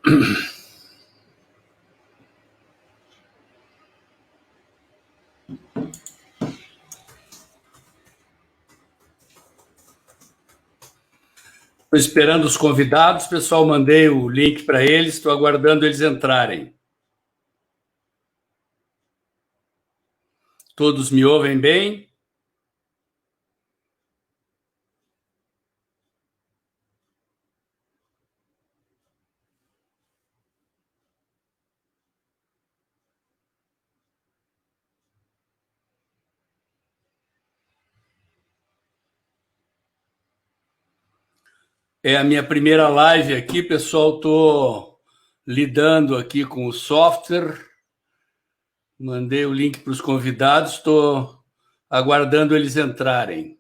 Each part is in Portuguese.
Estou esperando os convidados, pessoal. Mandei o link para eles, estou aguardando eles entrarem. Todos me ouvem bem? É a minha primeira live aqui, pessoal. Estou lidando aqui com o software. Mandei o link para os convidados, estou aguardando eles entrarem.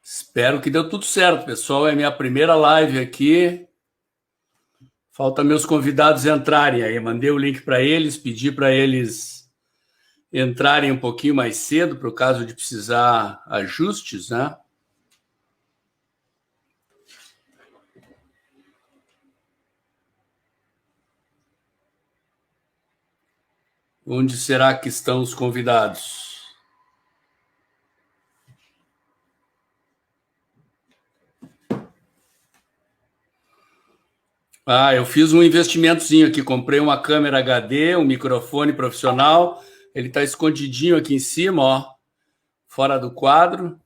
Espero que deu tudo certo, pessoal. É minha primeira live aqui. Falta meus convidados entrarem aí. Mandei o link para eles, pedi para eles entrarem um pouquinho mais cedo, para o caso de precisar ajustes, né? Onde será que estão os convidados? Eu fiz um investimentozinho aqui. Comprei uma câmera HD, um microfone profissional. Ele está escondidinho aqui em cima, ó, fora do quadro,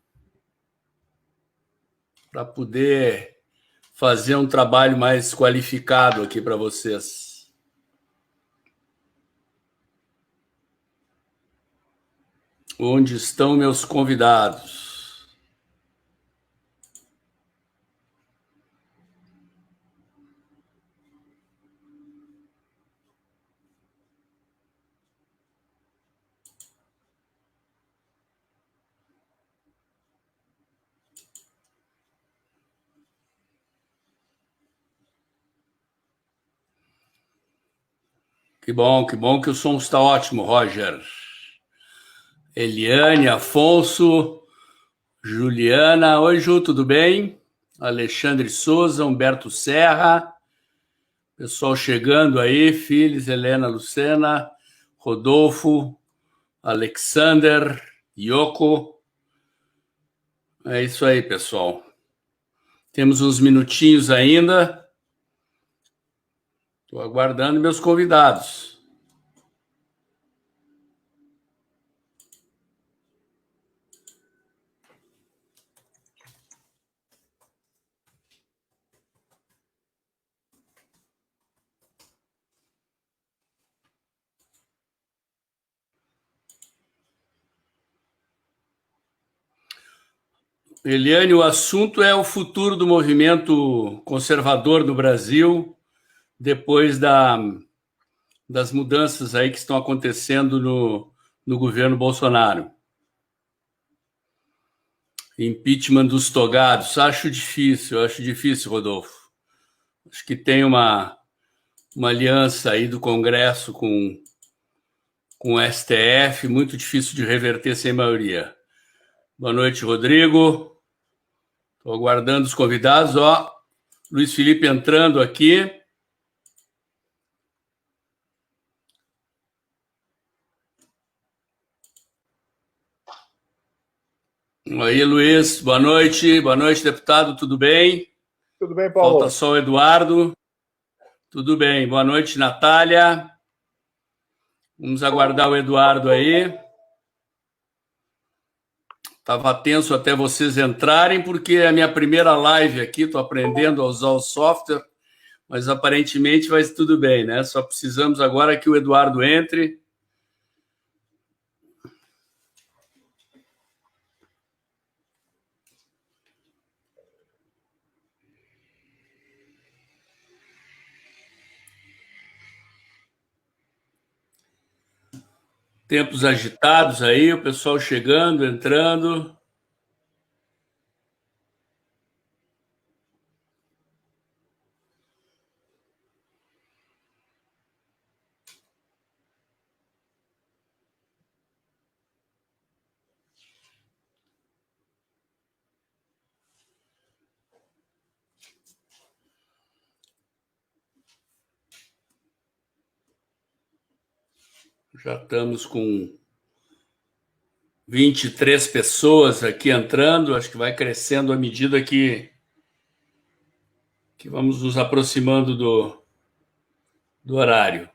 para poder fazer um trabalho mais qualificado aqui para vocês. Onde estão meus convidados? Que bom que o som está ótimo, Roger. Eliane, Afonso, Juliana. Oi, Ju, tudo bem? Alexandre Souza, Humberto Serra. Pessoal chegando aí, Filis, Helena Lucena, Rodolfo, Alexander, Yoko. É isso aí, pessoal. Temos uns minutinhos ainda. Estou aguardando meus convidados. Eliane, o assunto é o futuro do movimento conservador no Brasil, depois das mudanças aí que estão acontecendo no governo Bolsonaro. Impeachment dos togados, acho difícil, Rodolfo. Acho que tem uma aliança aí do Congresso com o STF, muito difícil de reverter sem maioria. Boa noite, Rodrigo. Estou aguardando os convidados. Ó, Luiz Felipe entrando aqui. Aí, Luiz, boa noite, deputado, tudo bem? Tudo bem, Paulo? Falta só o Eduardo. Tudo bem, boa noite, Natália. Vamos aguardar o Eduardo aí. Estava tenso até vocês entrarem, porque é a minha primeira live aqui, estou aprendendo a usar o software. mas aparentemente vai tudo bem, né? Só precisamos agora que o Eduardo entre. Tempos agitados aí, o pessoal chegando, entrando. Já estamos com 23 pessoas aqui entrando, acho que vai crescendo à medida que vamos nos aproximando do horário.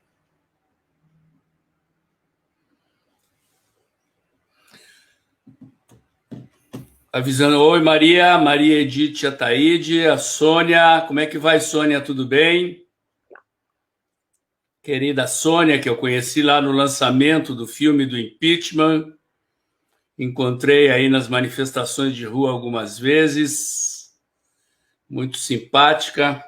Avisando, oi Maria, Maria Edith Ataíde, a Sônia, como é que vai, Sônia, tudo bem? Querida Sônia, que eu conheci lá no lançamento do filme do impeachment, encontrei aí nas manifestações de rua algumas vezes, muito simpática.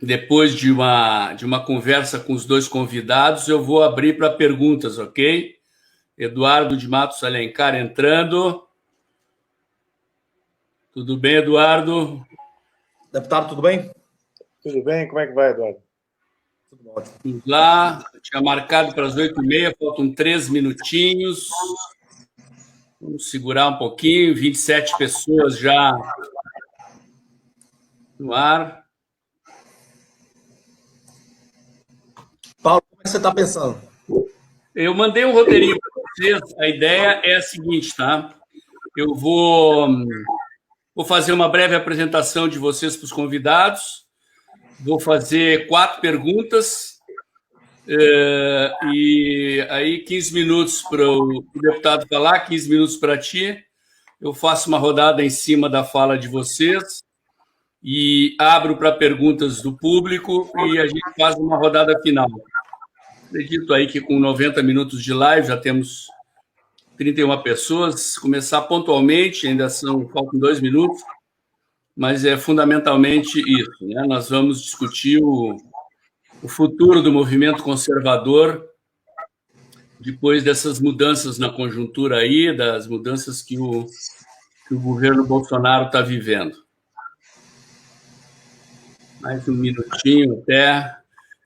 Depois de uma conversa com os dois convidados, eu vou abrir para perguntas, ok? Eduardo de Matos Alencar entrando. Tudo bem, Eduardo? Deputado, tudo bem? Tudo bem? Como é que vai, Eduardo? Tudo ótimo. Vamos lá. Tinha marcado para as 8h30, faltam 3 minutinhos. Vamos segurar um pouquinho. 27 pessoas já no ar. Paulo, como é que você está pensando? Eu mandei um roteirinho para vocês. A ideia é a seguinte, tá? Eu vou fazer uma breve apresentação de vocês para os convidados. Vou fazer 4 perguntas. E aí 15 minutos para o deputado falar, 15 minutos para ti. Eu faço uma rodada em cima da fala de vocês e abro para perguntas do público e a gente faz uma rodada final. Acredito aí que com 90 minutos de live já temos 31 pessoas. Começar pontualmente, ainda faltam 2 minutos, mas é fundamentalmente isso, né? Nós vamos discutir o futuro do movimento conservador depois dessas mudanças na conjuntura aí, das mudanças que o governo Bolsonaro está vivendo. Mais um minutinho até.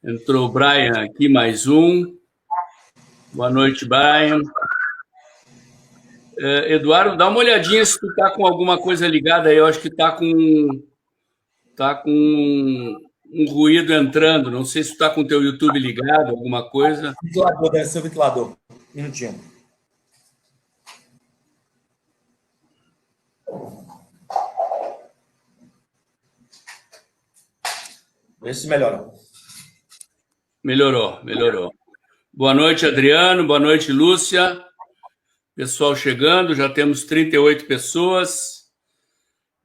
Entrou o Brian aqui, mais um. Boa noite, Brian. Eduardo, dá uma olhadinha se tu está com alguma coisa ligada aí. Eu acho que está com um ruído entrando. Não sei se tu está com o teu YouTube ligado, alguma coisa. Ventilador, deve ser o ventilador. Minutinho. Vê se melhora. Melhorou. Boa noite, Adriano. Boa noite, Lúcia. Pessoal chegando, já temos 38 pessoas.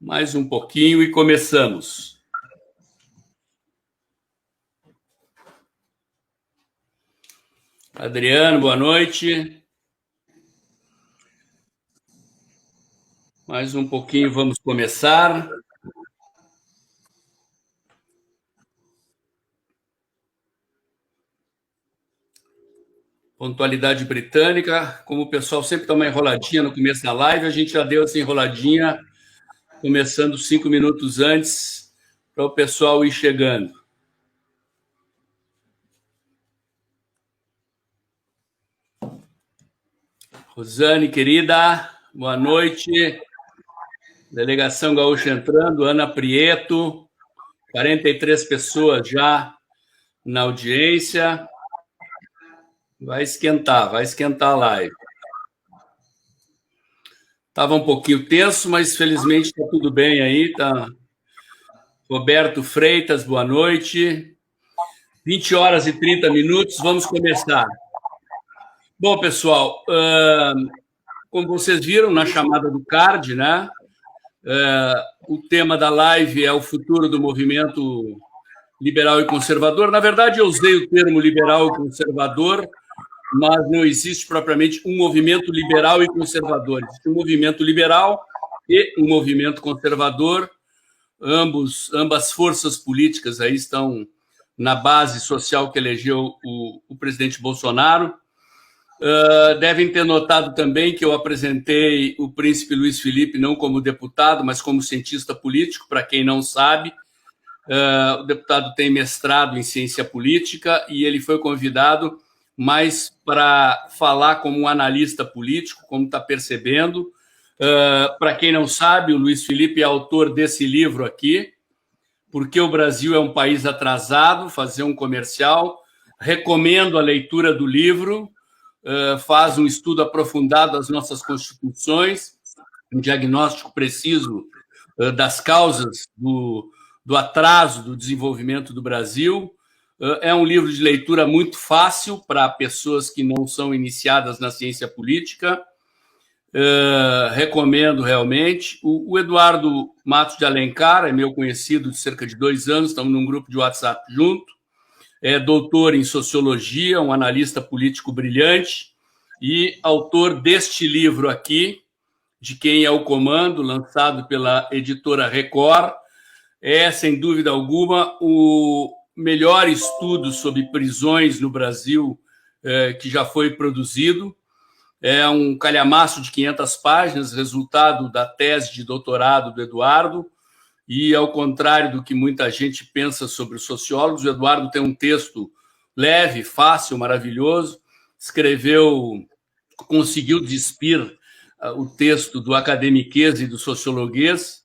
Mais um pouquinho e começamos. Adriano, boa noite. Mais um pouquinho, vamos começar. Pontualidade britânica. Como o pessoal sempre dá uma enroladinha no começo da live, a gente já deu essa enroladinha, começando 5 minutos antes, para o pessoal ir chegando. Rosane, querida, boa noite. Delegação Gaúcha entrando, Ana Prieto, 43 pessoas já na audiência. Vai esquentar a live. Estava um pouquinho tenso, mas felizmente está tudo bem aí. Tá. Roberto Freitas, boa noite. 20h30, vamos começar. Bom, pessoal, como vocês viram na chamada do card, né? O tema da live é o futuro do movimento liberal e conservador. Na verdade, eu usei o termo liberal e conservador, mas não existe propriamente um movimento liberal e conservador. Existe um movimento liberal e um movimento conservador. Ambas forças políticas aí estão na base social que elegeu o presidente Bolsonaro. Devem ter notado também que eu apresentei o príncipe Luiz Felipe não como deputado, mas como cientista político. Para quem não sabe, o deputado tem mestrado em ciência política e ele foi convidado mais para falar como um analista político, como está percebendo. Para quem não sabe, o Luiz Felipe é autor desse livro aqui, Porque o Brasil é um País Atrasado, fazer um comercial. Recomendo a leitura do livro, faz um estudo aprofundado das nossas constituições, um diagnóstico preciso das causas do atraso do desenvolvimento do Brasil. É um livro de leitura muito fácil para pessoas que não são iniciadas na ciência política. Recomendo realmente. O Eduardo Matos de Alencar é meu conhecido de cerca de 2 anos, estamos num grupo de WhatsApp junto. É doutor em sociologia, um analista político brilhante e autor deste livro aqui, De Quem é o Comando, lançado pela editora Record. É, sem dúvida alguma, o melhor estudo sobre prisões no Brasil que já foi produzido. É um calhamaço de 500 páginas, resultado da tese de doutorado do Eduardo, e, ao contrário do que muita gente pensa sobre os sociólogos, o Eduardo tem um texto leve, fácil, maravilhoso, conseguiu despir o texto do academiquez e do sociologuês.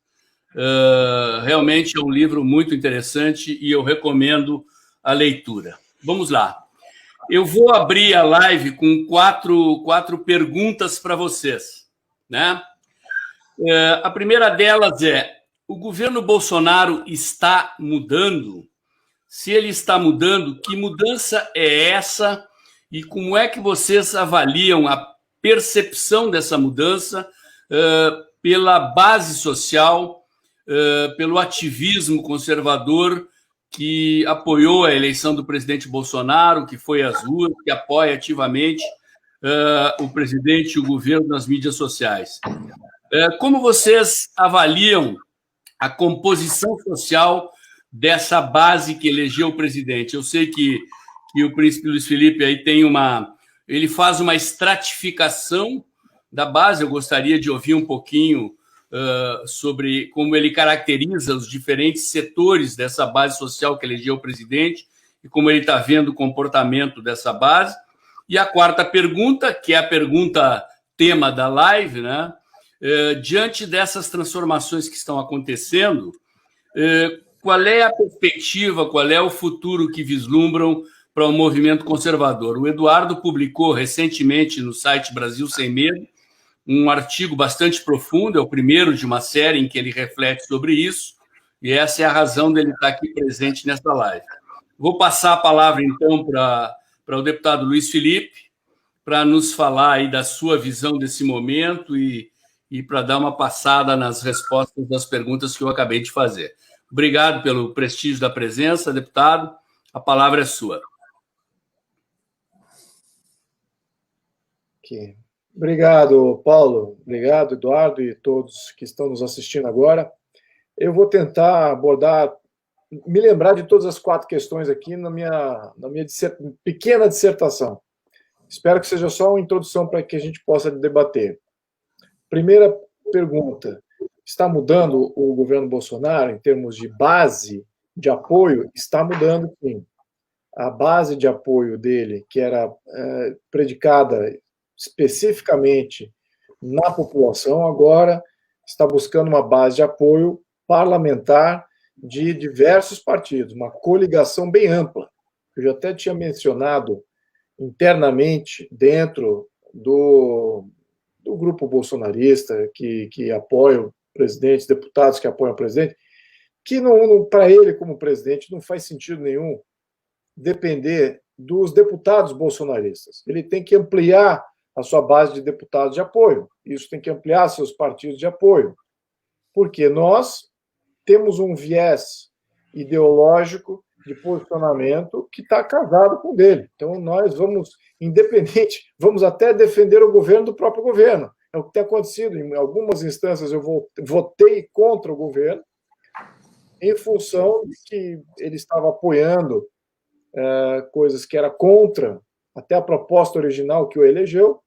Realmente é um livro muito interessante e eu recomendo a leitura. Vamos lá. Eu vou abrir a live com quatro perguntas para vocês, né? A primeira delas é: o governo Bolsonaro está mudando? Se ele está mudando, que mudança é essa? E como é que vocês avaliam a percepção dessa mudança pela base social, pelo ativismo conservador que apoiou a eleição do presidente Bolsonaro, que foi às ruas, que apoia ativamente o presidente e o governo nas mídias sociais? Como vocês avaliam a composição social dessa base que elegeu o presidente? Eu sei que o príncipe Luiz Felipe aí ele faz uma estratificação da base. Eu gostaria de ouvir um pouquinho sobre como ele caracteriza os diferentes setores dessa base social que elegeu o presidente e como ele está vendo o comportamento dessa base. E a quarta pergunta, que é a pergunta tema da live, né? Diante dessas transformações que estão acontecendo, qual é a perspectiva, qual é o futuro que vislumbram para o movimento conservador? O Eduardo publicou recentemente no site Brasil Sem Medo um artigo bastante profundo, é o primeiro de uma série em que ele reflete sobre isso, e essa é a razão dele estar aqui presente nesta live. Vou passar a palavra, então, para o deputado Luiz Felipe, para nos falar aí da sua visão desse momento e para dar uma passada nas respostas das perguntas que eu acabei de fazer. Obrigado pelo prestígio da presença, deputado. A palavra é sua. Okay. Obrigado, Paulo. Obrigado, Eduardo, e todos que estão nos assistindo agora. Eu vou tentar me lembrar de todas as 4 questões aqui na minha pequena dissertação. Espero que seja só uma introdução para que a gente possa debater. Primeira pergunta: está mudando o governo Bolsonaro em termos de base de apoio? Está mudando, sim. A base de apoio dele, que era predicada especificamente na população, agora está buscando uma base de apoio parlamentar de diversos partidos, uma coligação bem ampla. Eu já até tinha mencionado internamente dentro do grupo bolsonarista que apoia o presidente, deputados que apoiam o presidente, que para ele, como presidente, não faz sentido nenhum depender dos deputados bolsonaristas. Ele tem que ampliar a sua base de deputados de apoio. Isso tem que ampliar seus partidos de apoio. Porque nós temos um viés ideológico de posicionamento que está casado com o dele. Então, nós vamos, independente, vamos até defender o governo do próprio governo. É o que tem acontecido. Em algumas instâncias, eu votei contra o governo em função de que ele estava apoiando coisas que era contra até a proposta original que o elegeu,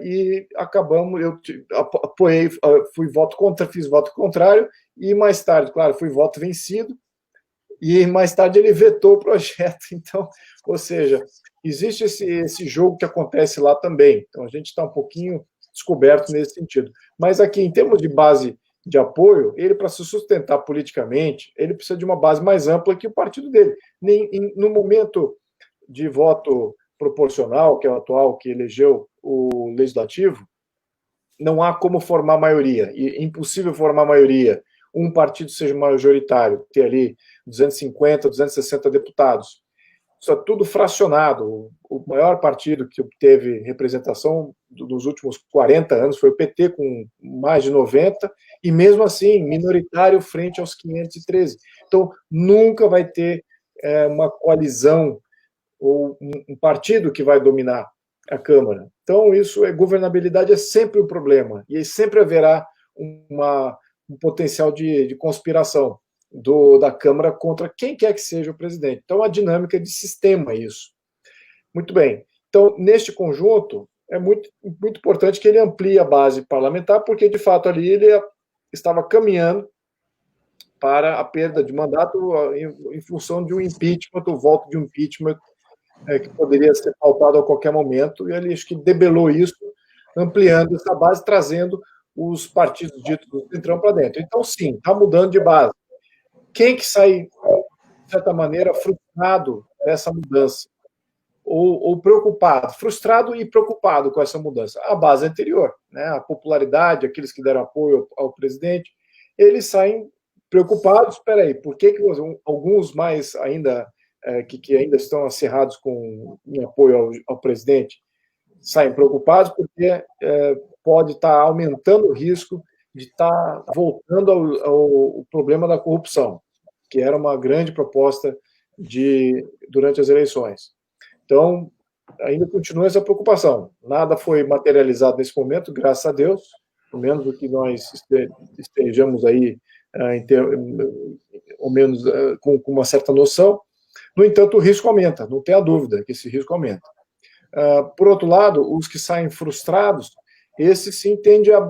e acabamos, eu apoiei, fiz voto contrário, e mais tarde, claro, fui voto vencido, e mais tarde ele vetou o projeto. Então, ou seja, existe esse jogo que acontece lá também. Então, a gente está um pouquinho descoberto nesse sentido. Mas aqui, em termos de base de apoio, ele, para se sustentar politicamente, ele precisa de uma base mais ampla que o partido dele. No momento de voto proporcional, que é o atual, que elegeu o legislativo, não há como formar maioria. E é impossível formar maioria. Um partido seja majoritário, ter ali 250, 260 deputados. Isso é tudo fracionado. O maior partido que teve representação nos últimos 40 anos foi o PT, com mais de 90, e mesmo assim, minoritário frente aos 513. Então, nunca vai ter uma coalizão ou um partido que vai dominar a Câmara. Então, governabilidade é sempre um problema, e sempre haverá um potencial de conspiração da Câmara contra quem quer que seja o presidente. Então, a dinâmica de sistema é isso. Muito bem. Então, neste conjunto, é muito, muito importante que ele amplie a base parlamentar, porque, de fato, ali ele estava caminhando para a perda de mandato em função de um impeachment, o voto de um impeachment que poderia ser pautado a qualquer momento, e ele acho que debelou isso, ampliando essa base, trazendo os partidos ditos do Centrão para dentro. Então, sim, está mudando de base. Quem que sai, de certa maneira, frustrado dessa mudança? Ou preocupado? Frustrado e preocupado com essa mudança? A base anterior, né? A popularidade, aqueles que deram apoio ao presidente, eles saem preocupados. Espera aí, por que alguns mais ainda, que ainda estão acirrados em apoio ao presidente, saem preocupados porque pode estar aumentando o risco de estar voltando ao problema da corrupção, que era uma grande proposta durante as eleições. Então, ainda continua essa preocupação. Nada foi materializado nesse momento, graças a Deus, pelo menos o que nós estejamos aí, ou menos com uma certa noção. No entanto, o risco aumenta, não tem a dúvida que esse risco aumenta. Por outro lado, os que saem frustrados, esses sim tendem a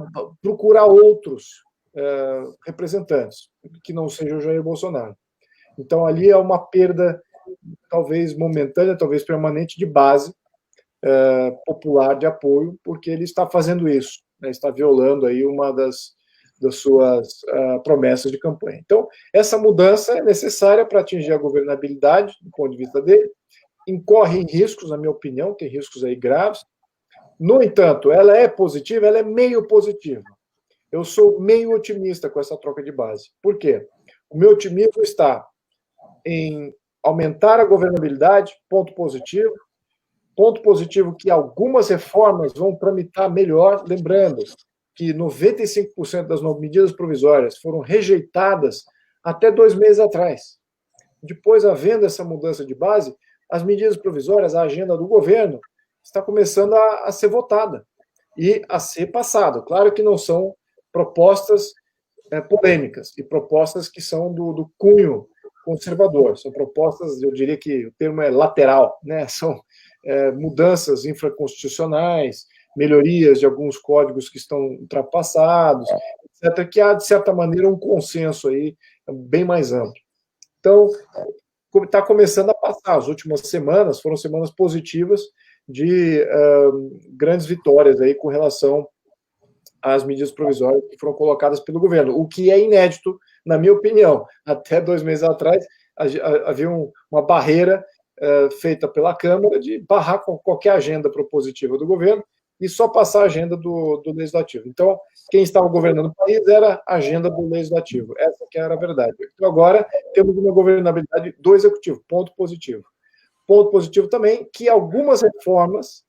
procurar outros representantes, que não sejam o Jair Bolsonaro. Então, ali é uma perda, talvez momentânea, talvez permanente, de base popular de apoio, porque ele está fazendo isso, né, está violando aí uma das suas promessas de campanha. Então, essa mudança é necessária para atingir a governabilidade, do ponto de vista dele, incorre em riscos, na minha opinião, tem riscos aí graves. No entanto, ela é positiva, ela é meio positiva. Eu sou meio otimista com essa troca de base. Por quê? O meu otimismo está em aumentar a governabilidade, ponto positivo. Ponto positivo que algumas reformas vão tramitar melhor, lembrando que 95% das medidas provisórias foram rejeitadas até 2 meses atrás. Depois, havendo essa mudança de base, as medidas provisórias, a agenda do governo, está começando a ser votada e a ser passada. Claro que não são propostas polêmicas e propostas que são do cunho conservador. São propostas, eu diria que o termo é lateral, né? São mudanças infraconstitucionais, melhorias de alguns códigos que estão ultrapassados, etc., que há, de certa maneira, um consenso aí bem mais amplo. Então, está começando a passar. As últimas semanas foram semanas positivas de grandes vitórias aí com relação às medidas provisórias que foram colocadas pelo governo, o que é inédito, na minha opinião. Até 2 meses atrás, havia uma barreira feita pela Câmara de barrar qualquer agenda propositiva do governo e só passar a agenda do Legislativo. Então, quem estava governando o país era a agenda do Legislativo. Essa que era a verdade. Então, agora, temos uma governabilidade do Executivo. Ponto positivo. Ponto positivo também que algumas reformas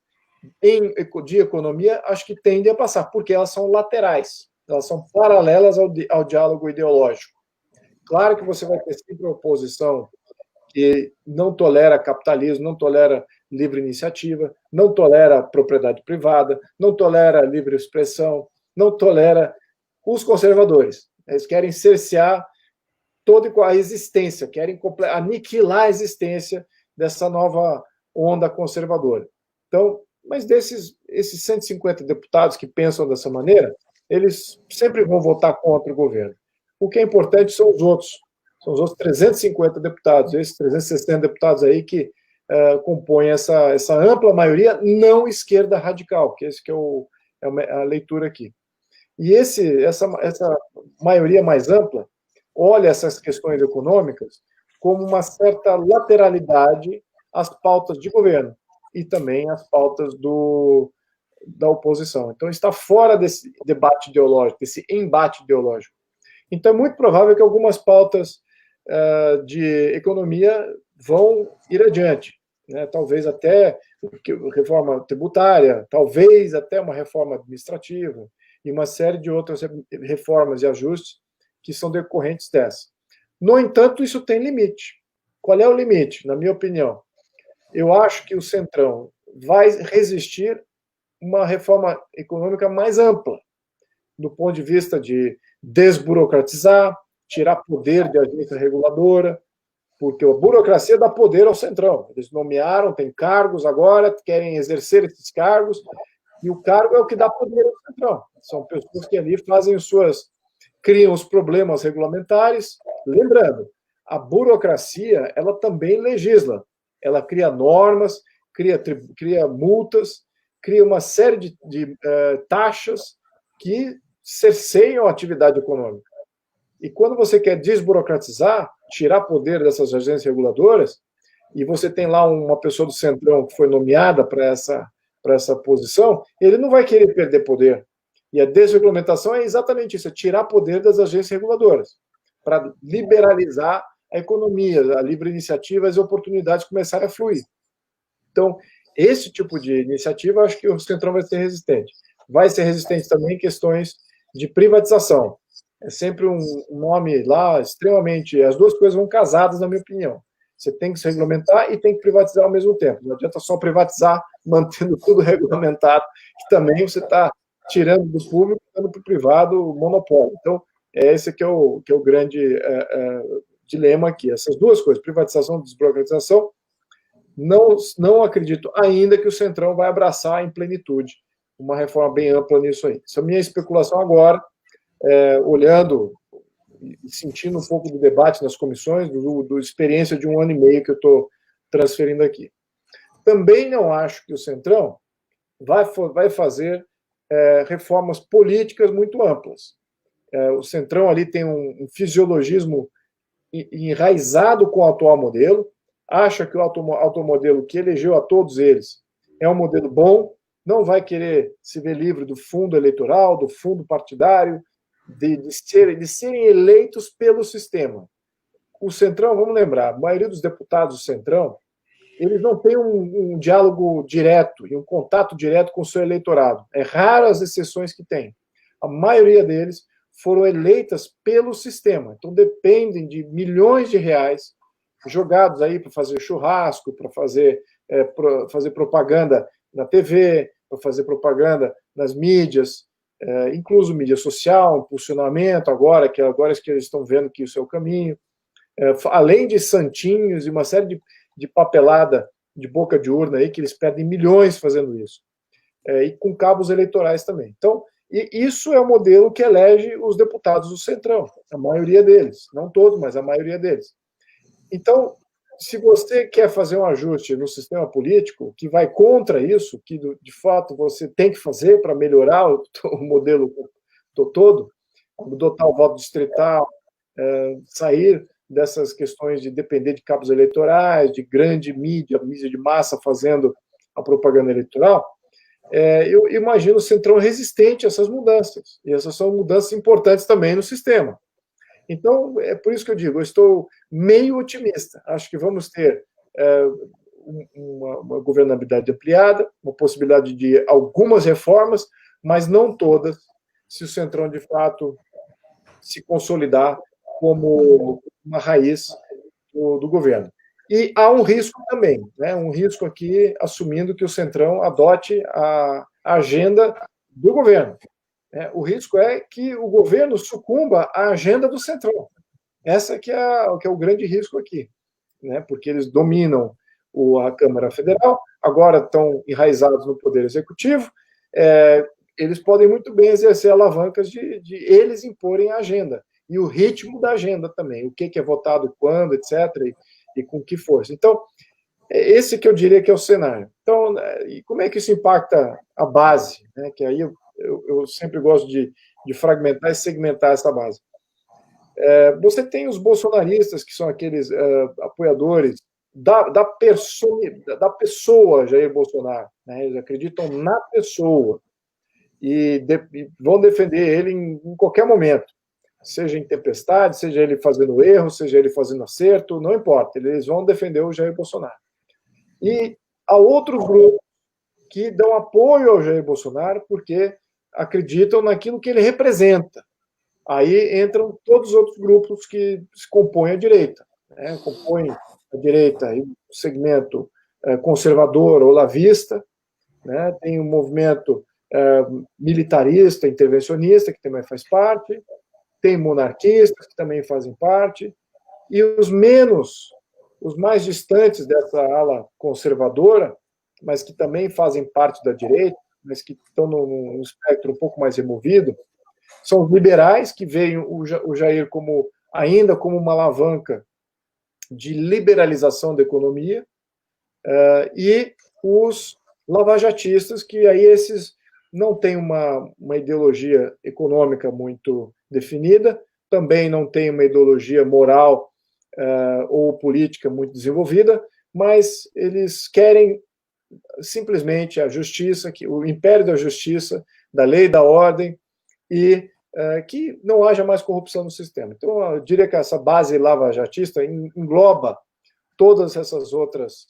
de economia acho que tendem a passar, porque elas são laterais. elas são paralelas ao diálogo ideológico. Claro que você vai ter sempre uma oposição que não tolera capitalismo, não tolera livre iniciativa, não tolera propriedade privada, não tolera livre expressão, não tolera os conservadores. Eles querem cercear toda a existência, querem aniquilar a existência dessa nova onda conservadora. Então, mas esses 150 deputados que pensam dessa maneira, eles sempre vão votar contra o governo. O que é importante são os outros 350 deputados, esses 360 deputados aí que compõem essa ampla maioria não esquerda radical, que esse que é a leitura aqui. E essa maioria mais ampla olha essas questões econômicas como uma certa lateralidade às pautas de governo e também às pautas da oposição. Então, está fora desse debate ideológico, desse embate ideológico. Então, é muito provável que algumas pautas de economia vão ir adiante, né? Talvez até reforma tributária, talvez até uma reforma administrativa e uma série de outras reformas e ajustes que são decorrentes dessa. No entanto, isso tem limite. Qual é o limite, na minha opinião? Eu acho que o Centrão vai resistir uma reforma econômica mais ampla, do ponto de vista de desburocratizar, tirar poder de agência reguladora, porque a burocracia dá poder ao Centrão. Eles nomearam, tem cargos agora, querem exercer esses cargos, e o cargo é o que dá poder ao Centrão. São pessoas que ali criam os problemas regulamentares. Lembrando, a burocracia, ela também legisla. Ela cria normas, cria multas, cria uma série de taxas que cerceiam a atividade econômica. E quando você quer desburocratizar, tirar poder dessas agências reguladoras, e você tem lá uma pessoa do Centrão que foi nomeada para essa posição, ele não vai querer perder poder. E a desregulamentação é exatamente isso, é tirar poder das agências reguladoras, para liberalizar a economia, a livre iniciativa, as oportunidades começarem a fluir. Então, esse tipo de iniciativa, acho que o Centrão vai ser resistente. Vai ser resistente também em questões de privatização. É sempre um nome lá extremamente... As duas coisas vão casadas, na minha opinião. Você tem que se regulamentar e tem que privatizar ao mesmo tempo. Não adianta só privatizar, mantendo tudo regulamentado, que também você está tirando do público e dando para o privado o monopólio. Então, esse que é o grande dilema aqui. Essas duas coisas, privatização e desburocratização, não acredito ainda que o Centrão vai abraçar em plenitude uma reforma bem ampla nisso aí. Essa é a minha especulação agora, olhando e sentindo um pouco do debate nas comissões, do experiência de 1 ano e meio que eu estou transferindo aqui. Também não acho que o Centrão vai fazer reformas políticas muito amplas. O Centrão ali tem um fisiologismo enraizado com o atual modelo, acha que o atual modelo que elegeu a todos eles é um modelo bom, não vai querer se ver livre do fundo eleitoral, do fundo partidário, de serem eleitos pelo sistema. O Centrão, vamos lembrar, a maioria dos deputados do Centrão, eles não têm um diálogo direto e um contato direto com o seu eleitorado. É raro as exceções que tem. A maioria deles foram eleitas pelo sistema. Então, dependem de milhões de reais jogados aí para fazer churrasco, para fazer propaganda na TV, para fazer propaganda nas mídias, incluso mídia social, impulsionamento, agora que eles estão vendo que isso é o caminho, além de santinhos e uma série de papelada de boca de urna aí, que eles perdem milhões fazendo isso, e com cabos eleitorais também. Então, isso é o modelo que elege os deputados do Centrão, a maioria deles, não todos, mas a maioria deles. Então, se você quer fazer um ajuste no sistema político que vai contra isso, que de fato você tem que fazer para melhorar o modelo todo, adotar o voto distrital, sair dessas questões de depender de cabos eleitorais, de grande mídia de massa fazendo a propaganda eleitoral, eu imagino o Centrão resistente a essas mudanças. E essas são mudanças importantes também no sistema. Então, é por isso que eu digo, eu estou meio otimista. Acho que vamos ter uma governabilidade ampliada, uma possibilidade de algumas reformas, mas não todas se o Centrão, de fato, se consolidar como uma raiz do governo. E há um risco também, né? Um risco aqui, assumindo que o Centrão adote a agenda do governo. O risco é que o governo sucumba à agenda do Centrão. Essa que é o grande risco aqui, né? Porque eles dominam a Câmara Federal, agora estão enraizados no Poder Executivo, eles podem muito bem exercer alavancas de eles imporem a agenda e o ritmo da agenda também, o que é votado quando, etc., e com que força. Então, esse que eu diria que é o cenário. Então, e como é que isso impacta a base? Né? Que aí eu sempre gosto de fragmentar e segmentar essa base. Você tem os bolsonaristas, que são aqueles apoiadores da pessoa Jair Bolsonaro. Né? Eles acreditam na pessoa e vão defender ele em qualquer momento. Seja em tempestade, seja ele fazendo erro, seja ele fazendo acerto, não importa. Eles vão defender o Jair Bolsonaro. E há outros grupos que dão apoio ao Jair Bolsonaro porque acreditam naquilo que ele representa. Aí entram todos os outros grupos que se compõem a direita. Né? Compõem a direita o segmento conservador olavista, né? Tem um movimento militarista, intervencionista, que também faz parte, tem monarquistas, que também fazem parte, e os mais distantes dessa ala conservadora, mas que também fazem parte da direita, mas que estão num espectro um pouco mais removido, são os liberais, que veem o Jair ainda como uma alavanca de liberalização da economia, e os lavajatistas, que aí esses não têm uma ideologia econômica muito definida, também não têm uma ideologia moral ou política muito desenvolvida, mas eles querem simplesmente a justiça, o império da justiça, da lei e da ordem, e que não haja mais corrupção no sistema. Então, eu diria que essa base lavajatista engloba todas essas outras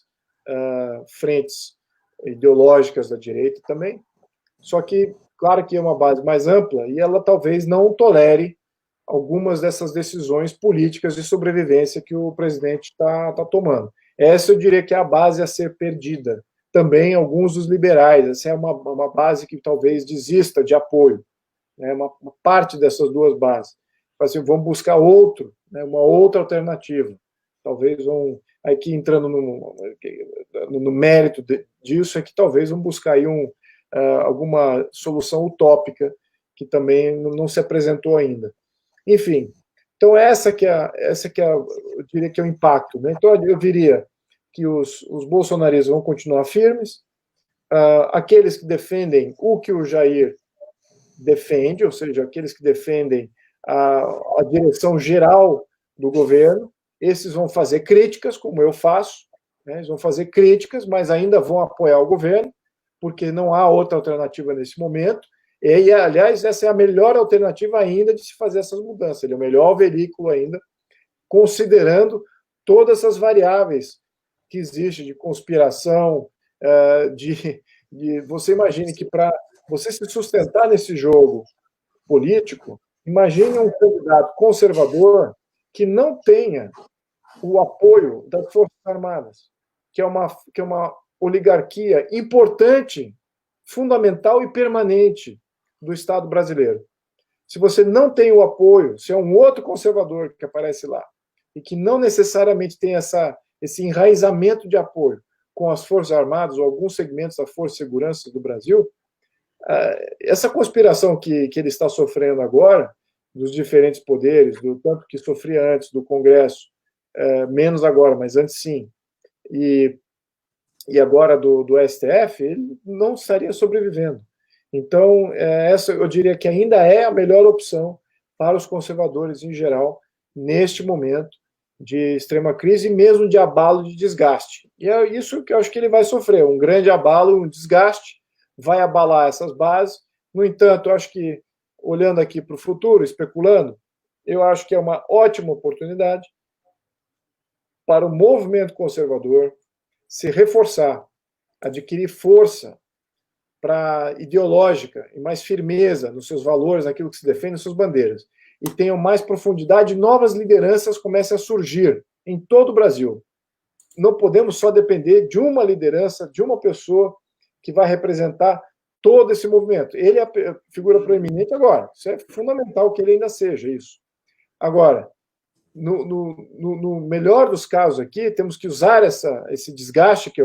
frentes ideológicas da direita também, só que, claro que é uma base mais ampla e ela talvez não tolere algumas dessas decisões políticas de sobrevivência que o presidente está tomando. Essa eu diria que é a base a ser perdida. Também alguns dos liberais, essa é uma base que talvez desista de apoio, né? Uma parte dessas duas bases. Assim, vão buscar né? Uma outra alternativa. Talvez vão, aqui entrando no mérito disso, é que talvez vão buscar aí alguma solução utópica que também não se apresentou ainda. Enfim, então essa que é eu diria que é o impacto. Né? Então eu diria que os bolsonaristas vão continuar firmes, aqueles que defendem o que o Jair defende, ou seja, aqueles que defendem a direção geral do governo, esses vão fazer críticas, como eu faço, né? Eles vão fazer críticas, mas ainda vão apoiar o governo, porque não há outra alternativa nesse momento. E, aliás, essa é a melhor alternativa ainda de se fazer essas mudanças. Ele é o melhor veículo ainda, considerando todas essas variáveis que existem de conspiração, você imagine que para você se sustentar nesse jogo político, imagine um candidato conservador que não tenha o apoio das Forças Armadas, que é uma oligarquia importante, fundamental e permanente do Estado brasileiro. Se você não tem o apoio, se é um outro conservador que aparece lá, e que não necessariamente tem esse enraizamento de apoio com as Forças Armadas ou alguns segmentos da Força de Segurança do Brasil, essa conspiração que ele está sofrendo agora, dos diferentes poderes, do tanto que sofria antes do Congresso, menos agora, mas antes sim, e agora do STF, ele não estaria sobrevivendo. Então, essa eu diria que ainda é a melhor opção para os conservadores em geral, neste momento de extrema crise, mesmo de abalo, de desgaste. E é isso que eu acho que ele vai sofrer, um grande abalo, um desgaste, vai abalar essas bases. No entanto, eu acho que, olhando aqui para o futuro, especulando, eu acho que é uma ótima oportunidade para o movimento conservador se reforçar, adquirir força ideológica e mais firmeza nos seus valores, naquilo que se defende, nas suas bandeiras, e tenham mais profundidade, novas lideranças comecem a surgir em todo o Brasil. Não podemos só depender de uma liderança, de uma pessoa que vai representar todo esse movimento. Ele é a figura proeminente agora. Isso é fundamental que ele ainda seja isso. Agora, no melhor dos casos aqui, temos que usar esse desgaste que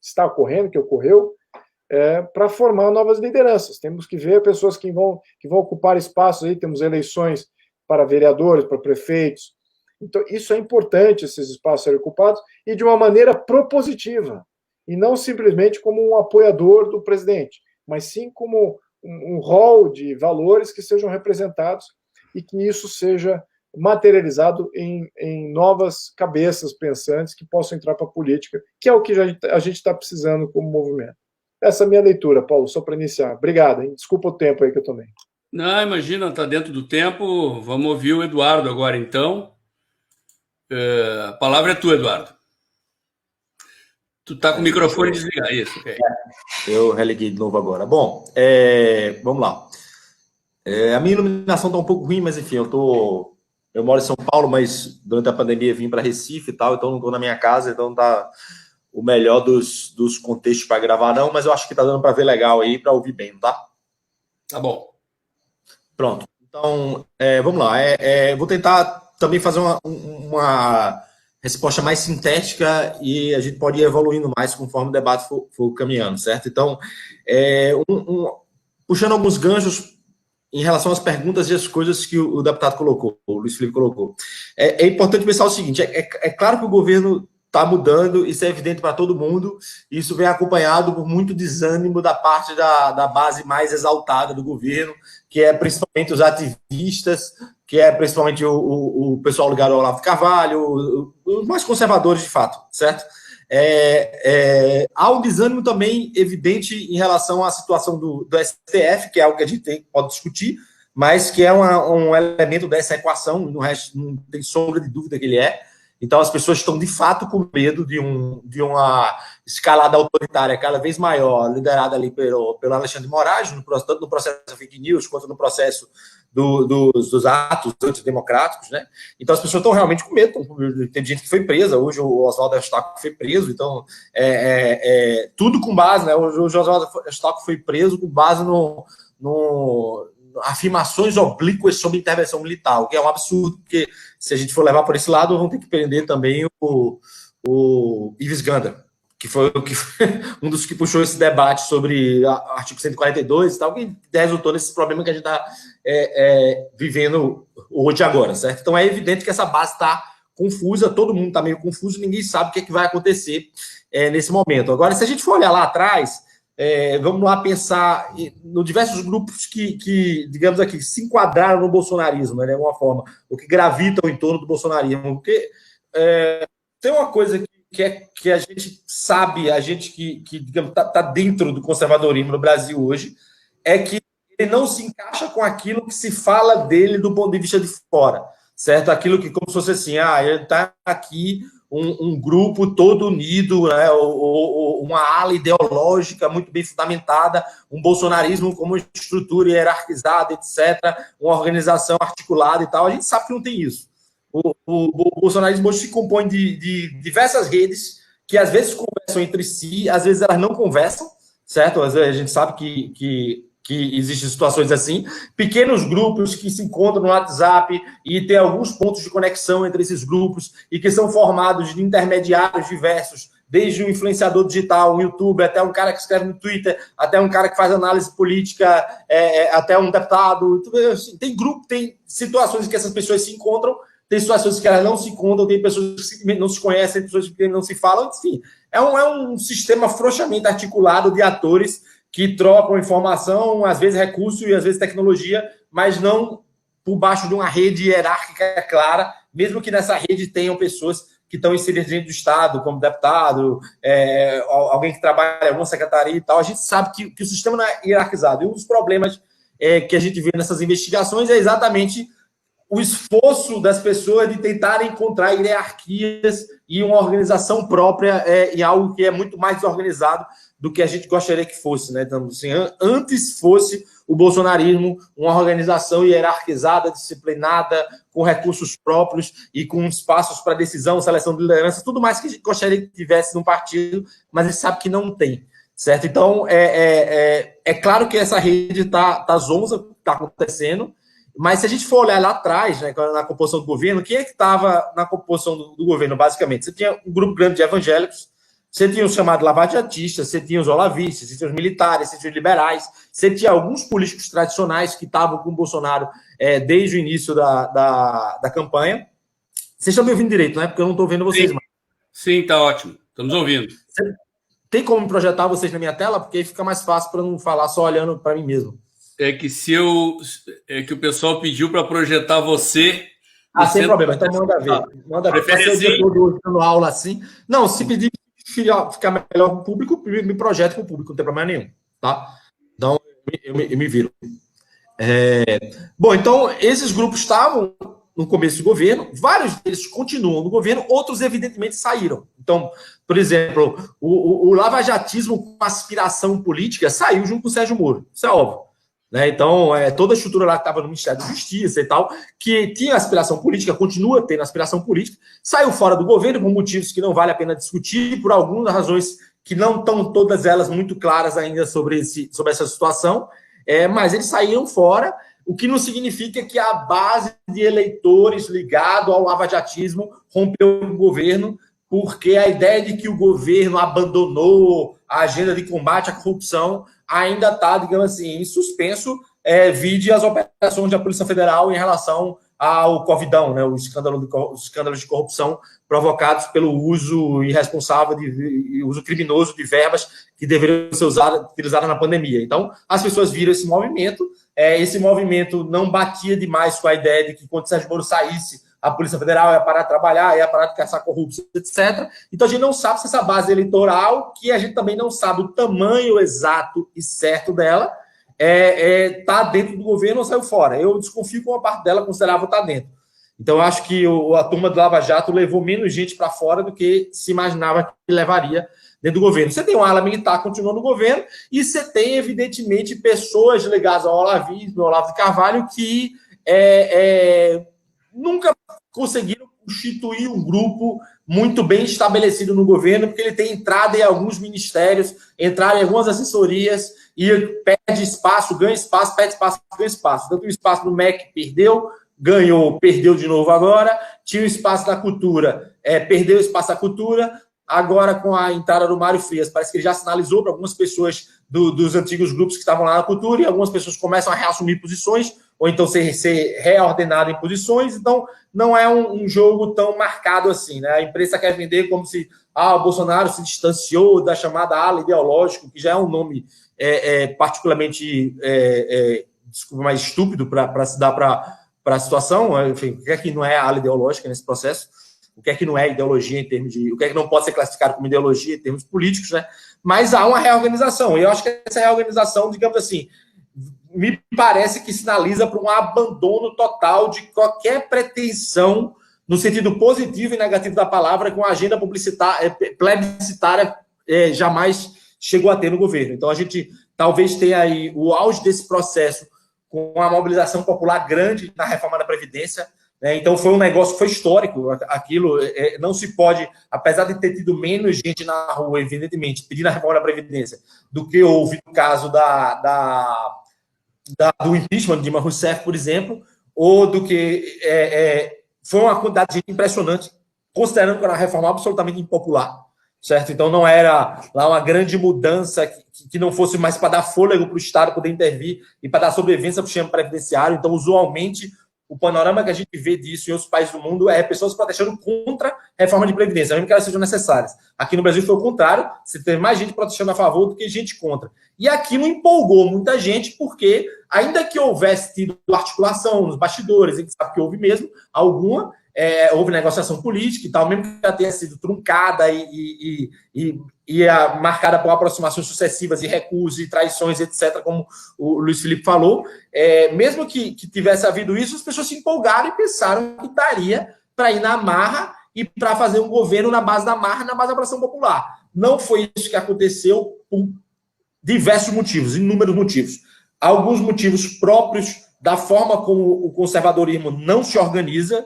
está ocorrendo, que ocorreu, para formar novas lideranças. Temos que ver pessoas que vão ocupar espaços aí, temos eleições para vereadores, para prefeitos. Então, isso é importante, esses espaços serem ocupados, e de uma maneira propositiva, e não simplesmente como um apoiador do presidente, mas sim como um rol de valores que sejam representados e que isso seja materializado em novas cabeças pensantes que possam entrar para a política, que é o que a gente está precisando como movimento. Essa é a minha leitura, Paulo, só para iniciar. Obrigado, hein? Desculpa o tempo aí que eu tomei. Não, imagina, está dentro do tempo. Vamos ouvir o Eduardo agora, então. A palavra é tua, Eduardo. Tu está com o microfone desligado. Isso, okay. Eu religuei de novo agora. Bom, vamos lá. A minha iluminação está um pouco ruim, mas enfim, eu moro em São Paulo, mas durante a pandemia vim para Recife e tal, então não estou na minha casa, então tá o melhor dos contextos para gravar não, mas eu acho que tá dando para ver legal aí, para ouvir bem, tá? Tá bom. Pronto. Então, vamos lá. Vou tentar também fazer uma resposta mais sintética e a gente pode ir evoluindo mais conforme o debate for caminhando, certo? Então, puxando alguns ganchos em relação às perguntas e às coisas que o deputado colocou, o Luiz Felipe colocou. É importante pensar o seguinte, é claro que o governo está mudando, isso é evidente para todo mundo, isso vem acompanhado por muito desânimo da parte da base mais exaltada do governo, que é principalmente os ativistas, que é principalmente o pessoal ligado ao Olavo de Carvalho, os mais conservadores de fato, certo? Há um desânimo também evidente em relação à situação do STF, que é algo que a gente pode discutir, mas que é um elemento dessa equação, não tem sombra de dúvida que ele é. Então, as pessoas estão, de fato, com medo de uma escalada autoritária cada vez maior, liderada ali pelo Alexandre de Moraes, tanto no processo da fake news, quanto no processo dos atos antidemocráticos, né? Então, as pessoas estão realmente com medo. Tem gente que foi presa. Hoje, o Oswaldo Eustáquio foi preso. Então, tudo com base, né? Hoje, o Oswaldo Eustáquio foi preso com base afirmações oblíquas sobre intervenção militar, o que é um absurdo, porque se a gente for levar por esse lado, vão ter que prender também o Ives Gandra, que foi um dos que puxou esse debate sobre o artigo 142 e tal, que resultou nesse problema que a gente está vivendo hoje agora, certo? Então é evidente que essa base está confusa, todo mundo está meio confuso, ninguém sabe o que é que vai acontecer nesse momento. Agora, se a gente for olhar lá atrás, vamos lá pensar nos diversos grupos que, digamos aqui, se enquadraram no bolsonarismo, né, de alguma forma, ou que gravitam em torno do bolsonarismo. Porque tem uma coisa que a gente sabe, a gente que digamos, tá dentro do conservadorismo no Brasil hoje, é que ele não se encaixa com aquilo que se fala dele do ponto de vista de fora, certo? Aquilo que, como se fosse assim, ele está aqui um grupo todo unido, né, ou uma ala ideológica muito bem fundamentada, um bolsonarismo como estrutura hierarquizada, etc., uma organização articulada e tal. A gente sabe que não tem isso. O bolsonarismo hoje se compõe de diversas redes que às vezes conversam entre si, às vezes elas não conversam, certo? Às vezes a gente sabe que existem situações assim, pequenos grupos que se encontram no WhatsApp e tem alguns pontos de conexão entre esses grupos e que são formados de intermediários diversos, desde um influenciador digital, um youtuber, até um cara que escreve no Twitter, até um cara que faz análise política, até um deputado. Tem grupo, tem situações em que essas pessoas se encontram, tem situações que elas não se encontram, tem pessoas que simplesmente não se conhecem, tem pessoas que não se falam, enfim. É um sistema frouxamente articulado de atores que trocam informação, às vezes recurso e às vezes tecnologia, mas não por baixo de uma rede hierárquica clara, mesmo que nessa rede tenham pessoas que estão inseridas dentro do Estado, como deputado, alguém que trabalha em alguma secretaria e tal. A gente sabe que o sistema não é hierarquizado. E um dos problemas que a gente vê nessas investigações é exatamente o esforço das pessoas de tentarem encontrar hierarquias e uma organização própria em algo que é muito mais desorganizado do que a gente gostaria que fosse, né? Então, assim, antes fosse o bolsonarismo uma organização hierarquizada, disciplinada, com recursos próprios e com espaços para decisão, seleção de liderança, tudo mais que a gente gostaria que tivesse num partido, mas a gente sabe que não tem, certo? Então, é claro que essa rede tá zonza, está acontecendo, mas se a gente for olhar lá atrás, né, na composição do governo, quem é que estava na composição do governo, basicamente? Você tinha um grupo grande de evangélicos, você tinha os chamados lavajatistas, você tinha os olavistas, você tinha os militares, você tinha os liberais, você tinha alguns políticos tradicionais que estavam com o Bolsonaro desde o início da campanha. Vocês estão me ouvindo direito, né? Porque eu não estou vendo vocês mais. Sim, está ótimo. Estamos ouvindo. Tem como projetar vocês na minha tela? Porque aí fica mais fácil para não falar só olhando para mim mesmo. É que o pessoal pediu para projetar você. Sem problema. Então manda ver. Manda ver. Prefere assim? Dando aula assim. Não, se pedir ficar melhor para o público, me projeta para o público, não tem problema nenhum, tá? Então, eu me viro. Bom, então, esses grupos estavam no começo do governo, vários deles continuam no governo, outros, evidentemente, saíram. Então, por exemplo, o lavajatismo com aspiração política saiu junto com o Sérgio Moro, isso é óbvio. Né? Então, toda a estrutura lá que estava no Ministério da Justiça e tal, que tinha aspiração política, continua tendo aspiração política, saiu fora do governo por motivos que não vale a pena discutir, por algumas razões que não estão todas elas muito claras ainda sobre essa situação, mas eles saíram fora, o que não significa que a base de eleitores ligado ao lavajatismo rompeu o governo, porque a ideia de que o governo abandonou a agenda de combate à corrupção ainda está, digamos assim, em suspenso, vide as operações da Polícia Federal em relação ao Covidão, né, os escândalos de corrupção provocados pelo uso irresponsável, uso criminoso de verbas que deveriam ser utilizadas na pandemia. Então, as pessoas viram esse movimento não batia demais com a ideia de que quando o Sérgio Moro saísse, a Polícia Federal ia parar de trabalhar, ia parar de caçar corrupção, etc. Então, a gente não sabe se essa base eleitoral, que a gente também não sabe o tamanho exato e certo dela, está dentro do governo ou saiu fora. Eu desconfio que uma parte dela considerava estar dentro. Então, eu acho que a turma do Lava Jato levou menos gente para fora do que se imaginava que levaria dentro do governo. Você tem uma ala militar continuando no governo e você tem, evidentemente, pessoas ligadas ao olavismo, ao Olavo de Carvalho, que nunca conseguiram constituir um grupo muito bem estabelecido no governo, porque ele tem entrada em alguns ministérios, entrada em algumas assessorias, e perde espaço, ganha espaço, perde espaço, ganha espaço. Tanto o espaço do MEC perdeu, ganhou, perdeu de novo agora, tinha o espaço da cultura, perdeu o espaço da cultura, agora com a entrada do Mário Frias, parece que ele já sinalizou para algumas pessoas dos antigos grupos que estavam lá na cultura, e algumas pessoas começam a reassumir posições, ou então ser reordenado em posições, então não é um jogo tão marcado assim, né? A imprensa quer vender como se o Bolsonaro se distanciou da chamada ala ideológica, que já é um nome particularmente desculpa, mais estúpido para se dar para a situação. Enfim, o que é que não é ala ideológica nesse processo? O que é que não é ideologia em termos de... O que é que não pode ser classificado como ideologia em termos políticos, né? Mas há uma reorganização, e eu acho que essa reorganização, digamos assim, me parece que sinaliza para um abandono total de qualquer pretensão, no sentido positivo e negativo da palavra, que uma agenda plebiscitária jamais chegou a ter no governo. Então, a gente talvez tenha aí o auge desse processo com uma mobilização popular grande na reforma da Previdência. Então, foi um negócio que foi histórico. Aquilo não se pode, apesar de ter tido menos gente na rua, evidentemente, pedindo a reforma da Previdência, do que houve no caso do impeachment de Dilma Rousseff, por exemplo, ou do que foi uma quantidade de gente impressionante, considerando que era uma reforma absolutamente impopular, certo? Então não era lá uma grande mudança que não fosse mais para dar fôlego para o Estado poder intervir e para dar sobrevivência para o sistema previdenciário. Então, usualmente, o panorama que a gente vê disso em outros países do mundo é pessoas protestando contra a reforma de Previdência, mesmo que elas sejam necessárias. Aqui no Brasil foi o contrário, você teve mais gente protestando a favor do que gente contra. E aquilo empolgou muita gente, porque, ainda que houvesse tido articulação nos bastidores, a gente sabe que houve mesmo alguma, houve negociação política e tal, mesmo que ela tenha sido truncada e marcada por aproximações sucessivas e recuos e traições, etc., como o Luiz Felipe falou, mesmo que tivesse havido isso, as pessoas se empolgaram e pensaram que daria para ir na marra e para fazer um governo na base da marra, na base da aprovação popular. não foi isso que aconteceu por diversos motivos, inúmeros motivos. Alguns motivos próprios da forma como o conservadorismo não se organiza,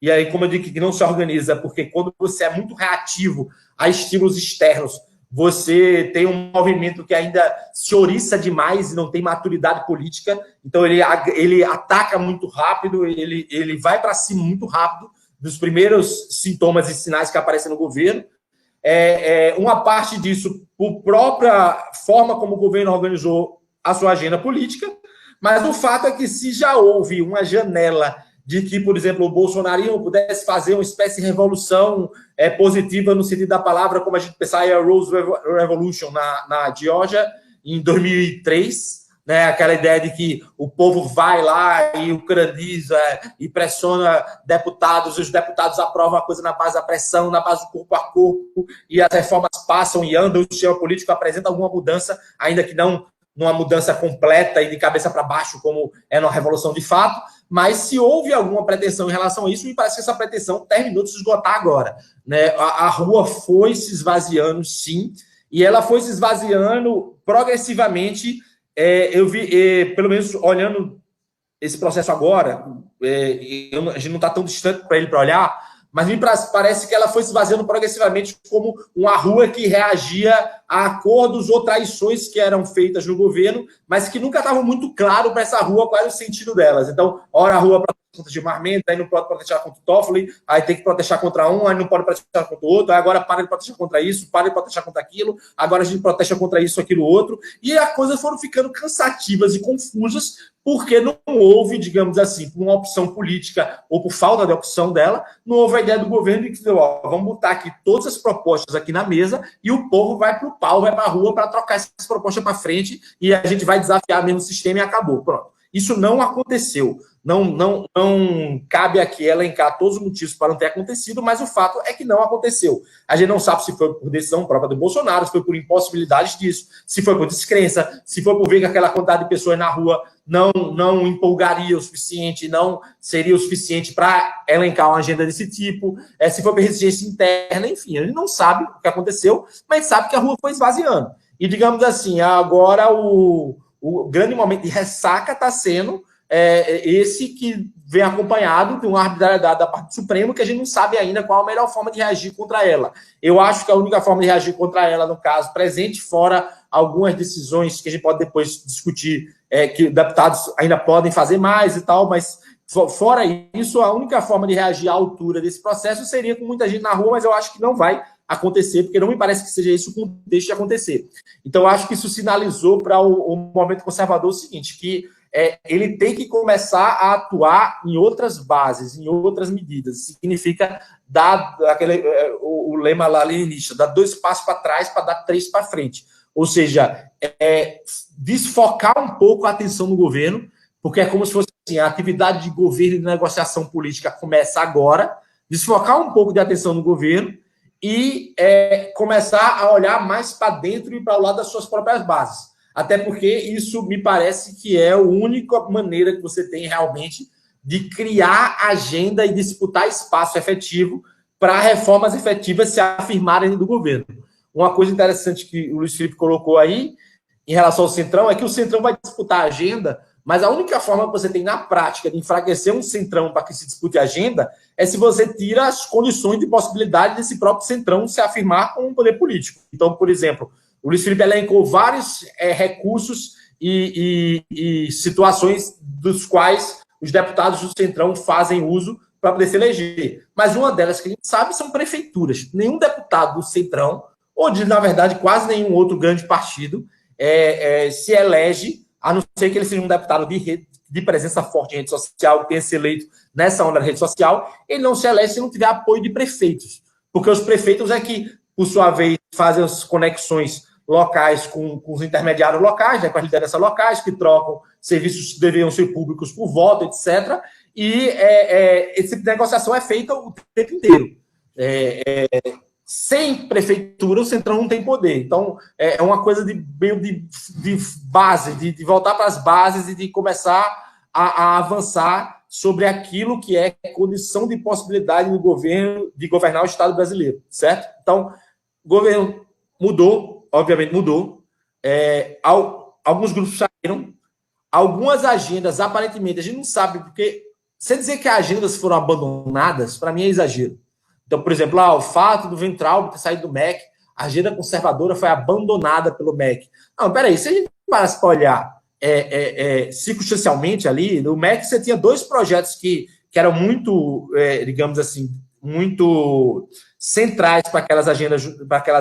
e aí, como eu digo que não se organiza, porque quando você é muito reativo a estímulos externos, você tem um movimento que ainda se oriça demais e não tem maturidade política, então ele ataca muito rápido, ele vai para cima muito rápido dos primeiros sintomas e sinais que aparecem no governo. Uma parte disso por própria forma como o governo organizou a sua agenda política, mas o fato é que se já houve uma janela de que, por exemplo, o bolsonarismo pudesse fazer uma espécie de revolução positiva no sentido da palavra, como a gente pensava em a Rose Revolution na Geórgia, em 2003, né? Aquela ideia de que o povo vai lá e ucraniza e pressiona deputados, e os deputados aprovam a coisa na base da pressão, na base do corpo a corpo, e as reformas passam e andam, o sistema político apresenta alguma mudança, ainda que não numa mudança completa e de cabeça para baixo, como é numa revolução de fato, mas se houve alguma pretensão em relação a isso, me parece que essa pretensão terminou de se esgotar agora, né? A rua foi se esvaziando, sim, e ela foi se esvaziando progressivamente. Eu vi, pelo menos olhando esse processo agora, a gente não está tão distante para ele para olhar, mas me parece que ela foi se esvaziando progressivamente como uma rua que reagia a acordos ou traições que eram feitas no governo, mas que nunca estavam muito claro para essa rua qual era o sentido delas. Então, ora a rua protesta contra Gilmar Mendes, aí não pode protestar contra o Toffoli, aí tem que protestar contra um, aí não pode protestar contra o outro, aí agora para de protestar contra isso, para de protestar contra aquilo, agora a gente protesta contra isso, aquilo, outro, e as coisas foram ficando cansativas e confusas, porque não houve, digamos assim, por uma opção política ou por falta de opção dela, não houve a ideia do governo de que, vamos botar aqui todas as propostas aqui na mesa e o povo vai para o pau, vai para a rua para trocar essas propostas para frente e a gente vai desafiar mesmo o sistema e acabou. Pronto. Isso não aconteceu. Não cabe aqui elencar todos os motivos para não ter acontecido, mas o fato é que não aconteceu. A gente não sabe se foi por decisão própria do Bolsonaro, se foi por impossibilidades disso, se foi por descrença, se foi por ver que aquela quantidade de pessoas na rua não empolgaria o suficiente, não seria o suficiente para elencar uma agenda desse tipo, se foi por resistência interna, enfim, a gente não sabe o que aconteceu, mas sabe que a rua foi esvaziando. E, digamos assim, agora o grande momento de ressaca está sendo esse que vem acompanhado de uma arbitrariedade da parte do Supremo, que a gente não sabe ainda qual a melhor forma de reagir contra ela. Eu acho que a única forma de reagir contra ela, no caso presente, fora algumas decisões que a gente pode depois discutir, que deputados ainda podem fazer mais e tal, mas fora isso, a única forma de reagir à altura desse processo seria com muita gente na rua, mas eu acho que não vai acontecer, porque não me parece que seja isso que deixe de acontecer. Então, eu acho que isso sinalizou para o movimento conservador o seguinte, que ele tem que começar a atuar em outras bases, em outras medidas. Significa dar o lema lá leninista, dar 2 passos para trás para dar 3 para frente. Ou seja, desfocar um pouco a atenção do governo, porque é como se fosse assim, a atividade de governo e de negociação política começa agora, desfocar um pouco de atenção do governo e começar a olhar mais para dentro e para o lado das suas próprias bases. Até porque isso me parece que é a única maneira que você tem realmente de criar agenda e disputar espaço efetivo para reformas efetivas se afirmarem do governo. Uma coisa interessante que o Luiz Felipe colocou aí, em relação ao Centrão, é que o Centrão vai disputar a agenda, mas a única forma que você tem na prática de enfraquecer um Centrão para que se dispute a agenda é se você tira as condições de possibilidade desse próprio Centrão se afirmar como um poder político. Então, por exemplo, o Luiz Felipe elencou vários recursos e situações dos quais os deputados do Centrão fazem uso para poder se eleger. Mas uma delas que a gente sabe são prefeituras. Nenhum deputado do Centrão, ou na verdade quase nenhum outro grande partido, se elege, a não ser que ele seja um deputado de presença forte em rede social, que tenha se eleito nessa onda da rede social, ele não se elege se não tiver apoio de prefeitos. Porque os prefeitos que, por sua vez, fazem as conexões locais com os intermediários locais, com as lideranças locais, que trocam serviços que deveriam ser públicos por voto, etc. E esse tipo de negociação é feita o tempo inteiro. Sem prefeitura, o Centrão não tem poder. Então, é uma coisa de base, de voltar para as bases e de começar a avançar sobre aquilo que é condição de possibilidade do governo de governar o Estado brasileiro, certo? Então, o governo mudou, obviamente mudou. Alguns grupos saíram, algumas agendas, aparentemente, a gente não sabe, porque você dizer que as agendas foram abandonadas, para mim é exagero. Então, por exemplo, o fato do Weintraub ter saído do MEC, a agenda conservadora foi abandonada pelo MEC. Não, peraí, se a gente parasse para olhar circunstancialmente ali, no MEC você tinha dois projetos que eram muito, digamos assim, muito centrais para aquelas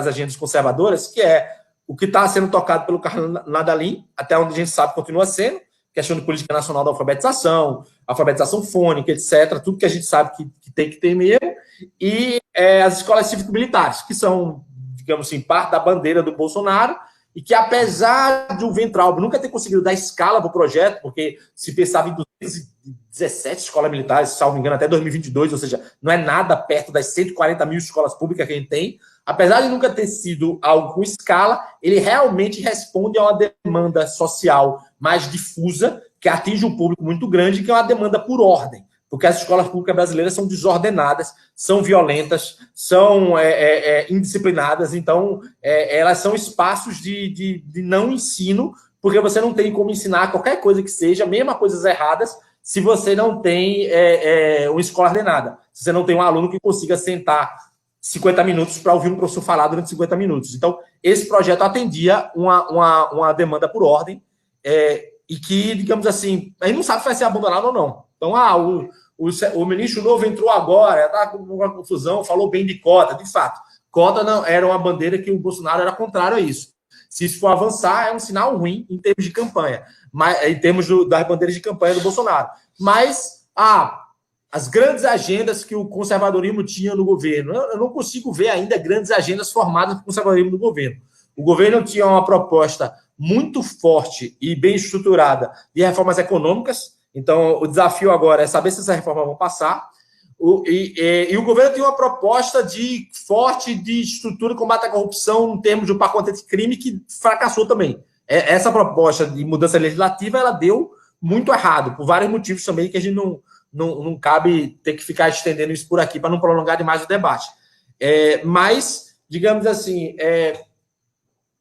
agendas conservadoras, que é o que está sendo tocado pelo Carlos Nadalim, até onde a gente sabe continua sendo, questão de política nacional da alfabetização fônica, etc., tudo que a gente sabe que tem que ter mesmo, e as escolas cívico-militares, que são, digamos assim, parte da bandeira do Bolsonaro, e que apesar de o Weintraub nunca ter conseguido dar escala para o projeto, porque se pensava em 217 escolas militares, salvo engano, até 2022, ou seja, não é nada perto das 140 mil escolas públicas que a gente tem, apesar de nunca ter sido algo com escala, ele realmente responde a uma demanda social mais difusa, que atinge um público muito grande, que é uma demanda por ordem, porque as escolas públicas brasileiras são desordenadas, são violentas, são indisciplinadas, então elas são espaços de não ensino, porque você não tem como ensinar qualquer coisa que seja, mesmo coisas erradas, se você não tem uma escola ordenada, se você não tem um aluno que consiga sentar 50 minutos para ouvir um professor falar durante 50 minutos. Então, esse projeto atendia uma demanda por ordem, e que, digamos assim, a gente não sabe se vai ser abandonado ou não. Então, o ministro novo entrou agora, está com uma confusão, falou bem de cota. De fato, cota não era uma bandeira que o Bolsonaro era contrário a isso. Se isso for avançar, é um sinal ruim em termos de campanha, em termos das bandeiras de campanha do Bolsonaro. Mas, as grandes agendas que o conservadorismo tinha no governo, eu não consigo ver ainda grandes agendas formadas pelo conservadorismo no governo. O governo tinha uma proposta muito forte e bem estruturada de reformas econômicas. Então, o desafio agora é saber se essas reformas vão passar. E o governo tem uma proposta forte de estrutura de combate à corrupção em termos de um pacote anticrime que fracassou também. Essa proposta de mudança legislativa, ela deu muito errado, por vários motivos também, que a gente não cabe ter que ficar estendendo isso por aqui para não prolongar demais o debate. Mas, digamos assim,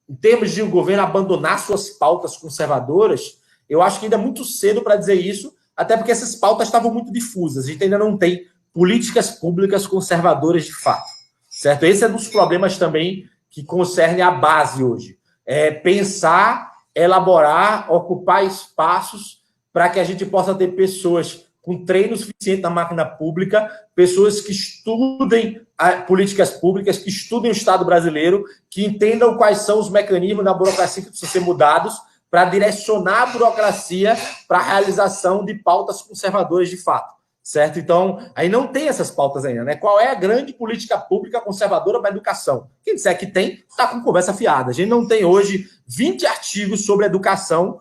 em termos de o governo abandonar suas pautas conservadoras, eu acho que ainda é muito cedo para dizer isso, até porque essas pautas estavam muito difusas. A gente ainda não tem políticas públicas conservadoras de fato, certo? Esse é um dos problemas também que concerne a base hoje. Pensar, elaborar, ocupar espaços para que a gente possa ter pessoas com treino suficiente na máquina pública, pessoas que estudem políticas públicas, que estudem o Estado brasileiro, que entendam quais são os mecanismos da burocracia que precisam ser mudados para direcionar a burocracia para a realização de pautas conservadoras de fato, certo? Então, aí não tem essas pautas ainda, né? Qual é a grande política pública conservadora para a educação? Quem disser que tem, está com conversa fiada. A gente não tem hoje 20 artigos sobre educação,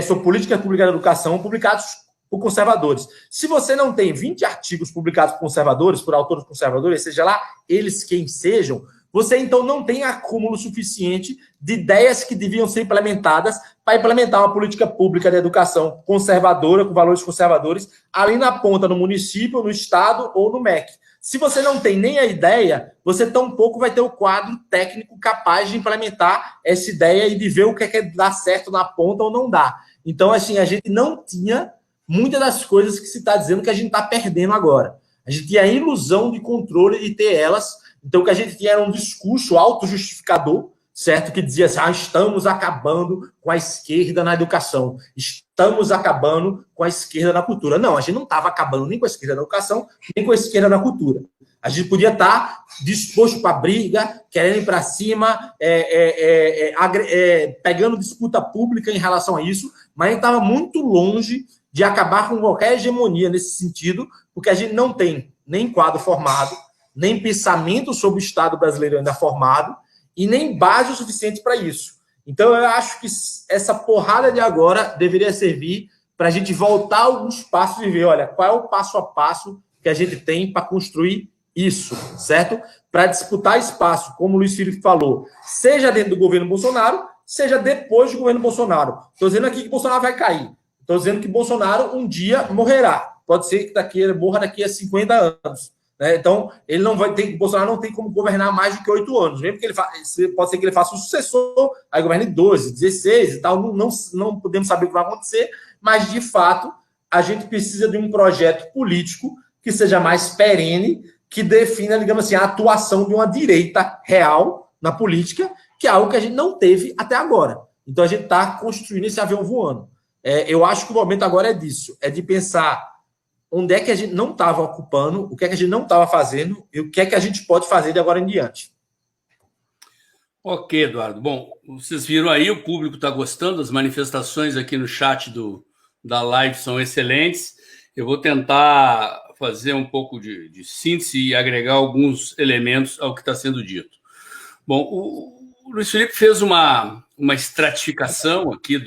sobre política pública da educação, publicados por conservadores. Se você não tem 20 artigos publicados por conservadores, por autores conservadores, seja lá eles quem sejam, você então não tem acúmulo suficiente de ideias que deviam ser implementadas para implementar uma política pública de educação conservadora, com valores conservadores, ali na ponta, no município, no estado ou no MEC. Se você não tem nem a ideia, você tampouco vai ter o quadro técnico capaz de implementar essa ideia e de ver o que é que dá certo na ponta ou não dá. Então, assim, a gente não tinha muitas das coisas que se está dizendo que a gente está perdendo agora. A gente tinha a ilusão de controle de ter elas. Então, o que a gente tinha era um discurso autojustificador, certo? Que dizia assim, estamos acabando com a esquerda na educação, estamos acabando com a esquerda na cultura. Não, a gente não estava acabando nem com a esquerda na educação, nem com a esquerda na cultura. A gente podia estar disposto para briga, querendo ir para cima, pegando disputa pública em relação a isso, mas a gente estava muito longe de acabar com qualquer hegemonia nesse sentido, porque a gente não tem nem quadro formado, nem pensamento sobre o Estado brasileiro ainda formado, e nem base o suficiente para isso. Então, eu acho que essa porrada de agora deveria servir para a gente voltar alguns passos e ver, olha, qual é o passo a passo que a gente tem para construir isso, certo? Para disputar espaço, como o Luiz Felipe falou, seja dentro do governo Bolsonaro, seja depois do governo Bolsonaro. Estou dizendo aqui que Bolsonaro vai cair. Estou dizendo que Bolsonaro um dia morrerá. Pode ser que ele morra daqui a 50 anos. né? Então, ele não vai ter, Bolsonaro não tem como governar mais do que 8 anos, mesmo que ele pode ser que ele faça um sucessor, aí governe 12, 16 e tal, não podemos saber o que vai acontecer, mas, de fato, a gente precisa de um projeto político que seja mais perene, que defina, digamos assim, a atuação de uma direita real na política, que é algo que a gente não teve até agora. Então, a gente está construindo esse avião voando. Eu acho que o momento agora é disso, é de pensar onde é que a gente não estava ocupando, o que é que a gente não estava fazendo e o que é que a gente pode fazer de agora em diante. Ok, Eduardo. Bom, vocês viram aí, o público está gostando, as manifestações aqui no chat da live são excelentes. Eu vou tentar fazer um pouco de síntese e agregar alguns elementos ao que está sendo dito. Bom, o Luiz Felipe fez uma estratificação aqui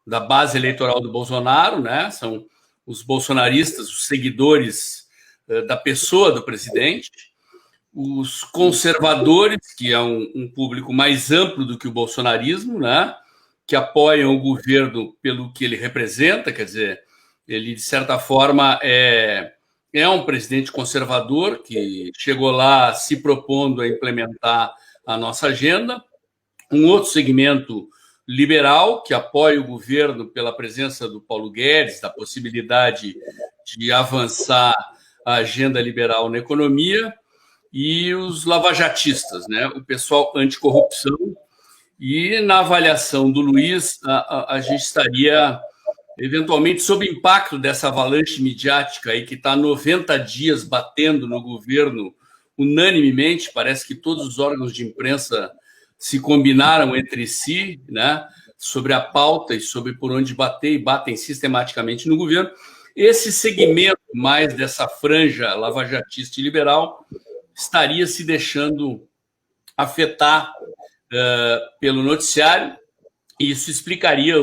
da base eleitoral do Bolsonaro, né? São os bolsonaristas, os seguidores da pessoa do presidente, os conservadores, que é um público mais amplo do que o bolsonarismo, né? Que apoiam o governo pelo que ele representa, quer dizer, ele, de certa forma, é um presidente conservador que chegou lá se propondo a implementar a nossa agenda. Um outro segmento liberal, que apoia o governo pela presença do Paulo Guedes, da possibilidade de avançar a agenda liberal na economia, e os lavajatistas, né? O pessoal anticorrupção. E, na avaliação do Luiz, a gente estaria eventualmente sob impacto dessa avalanche midiática aí que está 90 dias batendo no governo unanimemente. Parece que todos os órgãos de imprensa se combinaram entre si, né, sobre a pauta e sobre por onde bater, e batem sistematicamente no governo. Esse segmento mais dessa franja lavajatista e liberal estaria se deixando afetar pelo noticiário, e isso explicaria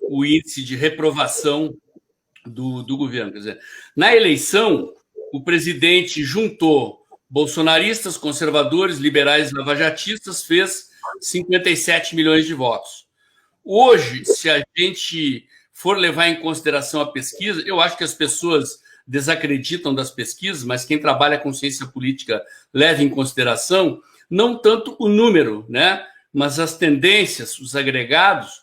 o índice de reprovação do governo. Quer dizer, na eleição, o presidente juntou bolsonaristas, conservadores, liberais e lavajatistas, fez 57 milhões de votos. Hoje, se a gente for levar em consideração a pesquisa, eu acho que as pessoas desacreditam das pesquisas, mas quem trabalha com ciência política leva em consideração não tanto o número, né, mas as tendências, os agregados,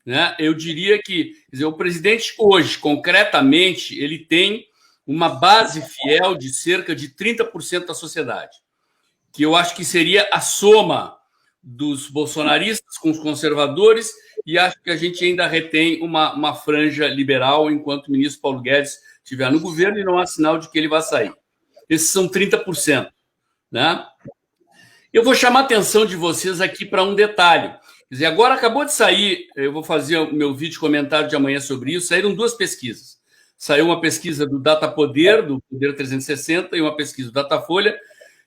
né? Eu diria que, quer dizer, o presidente hoje, concretamente, ele tem uma base fiel de cerca de 30% da sociedade, que eu acho que seria a soma dos bolsonaristas com os conservadores, e acho que a gente ainda retém uma franja liberal enquanto o ministro Paulo Guedes estiver no governo, e não há sinal de que ele vai sair. Esses são 30%, né? Eu vou chamar a atenção de vocês aqui para um detalhe. Quer dizer, agora acabou de sair, eu vou fazer o meu vídeo comentário de amanhã sobre isso, saíram duas pesquisas. Saiu uma pesquisa do Datapoder, do Poder 360, e uma pesquisa do Datafolha,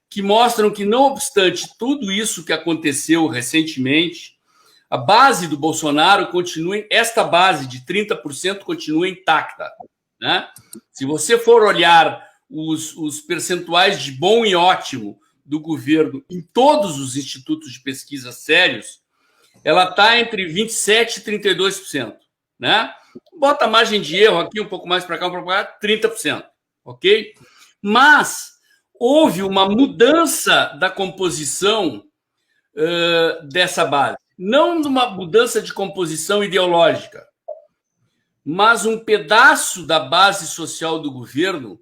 que mostram que, não obstante tudo isso que aconteceu recentemente, a base do Bolsonaro continua, esta base de 30% continua intacta, né? Se você for olhar os percentuais de bom e ótimo do governo em todos os institutos de pesquisa sérios, ela está entre 27% e 32%, né? Bota a margem de erro aqui, um pouco mais para cá, um pouco para cá, 30%, ok? Mas houve uma mudança da composição dessa base. Não uma mudança de composição ideológica, mas um pedaço da base social do governo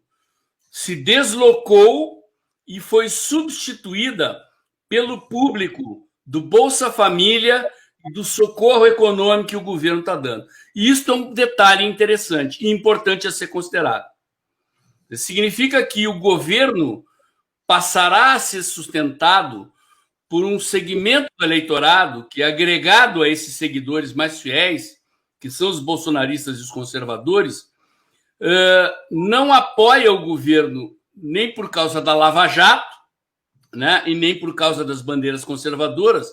se deslocou e foi substituída pelo público do Bolsa Família e do socorro econômico que o governo está dando. E isso é um detalhe interessante e importante a ser considerado. Significa que o governo passará a ser sustentado por um segmento do eleitorado que, agregado a esses seguidores mais fiéis, que são os bolsonaristas e os conservadores, não apoia o governo nem por causa da Lava Jato, né, e nem por causa das bandeiras conservadoras,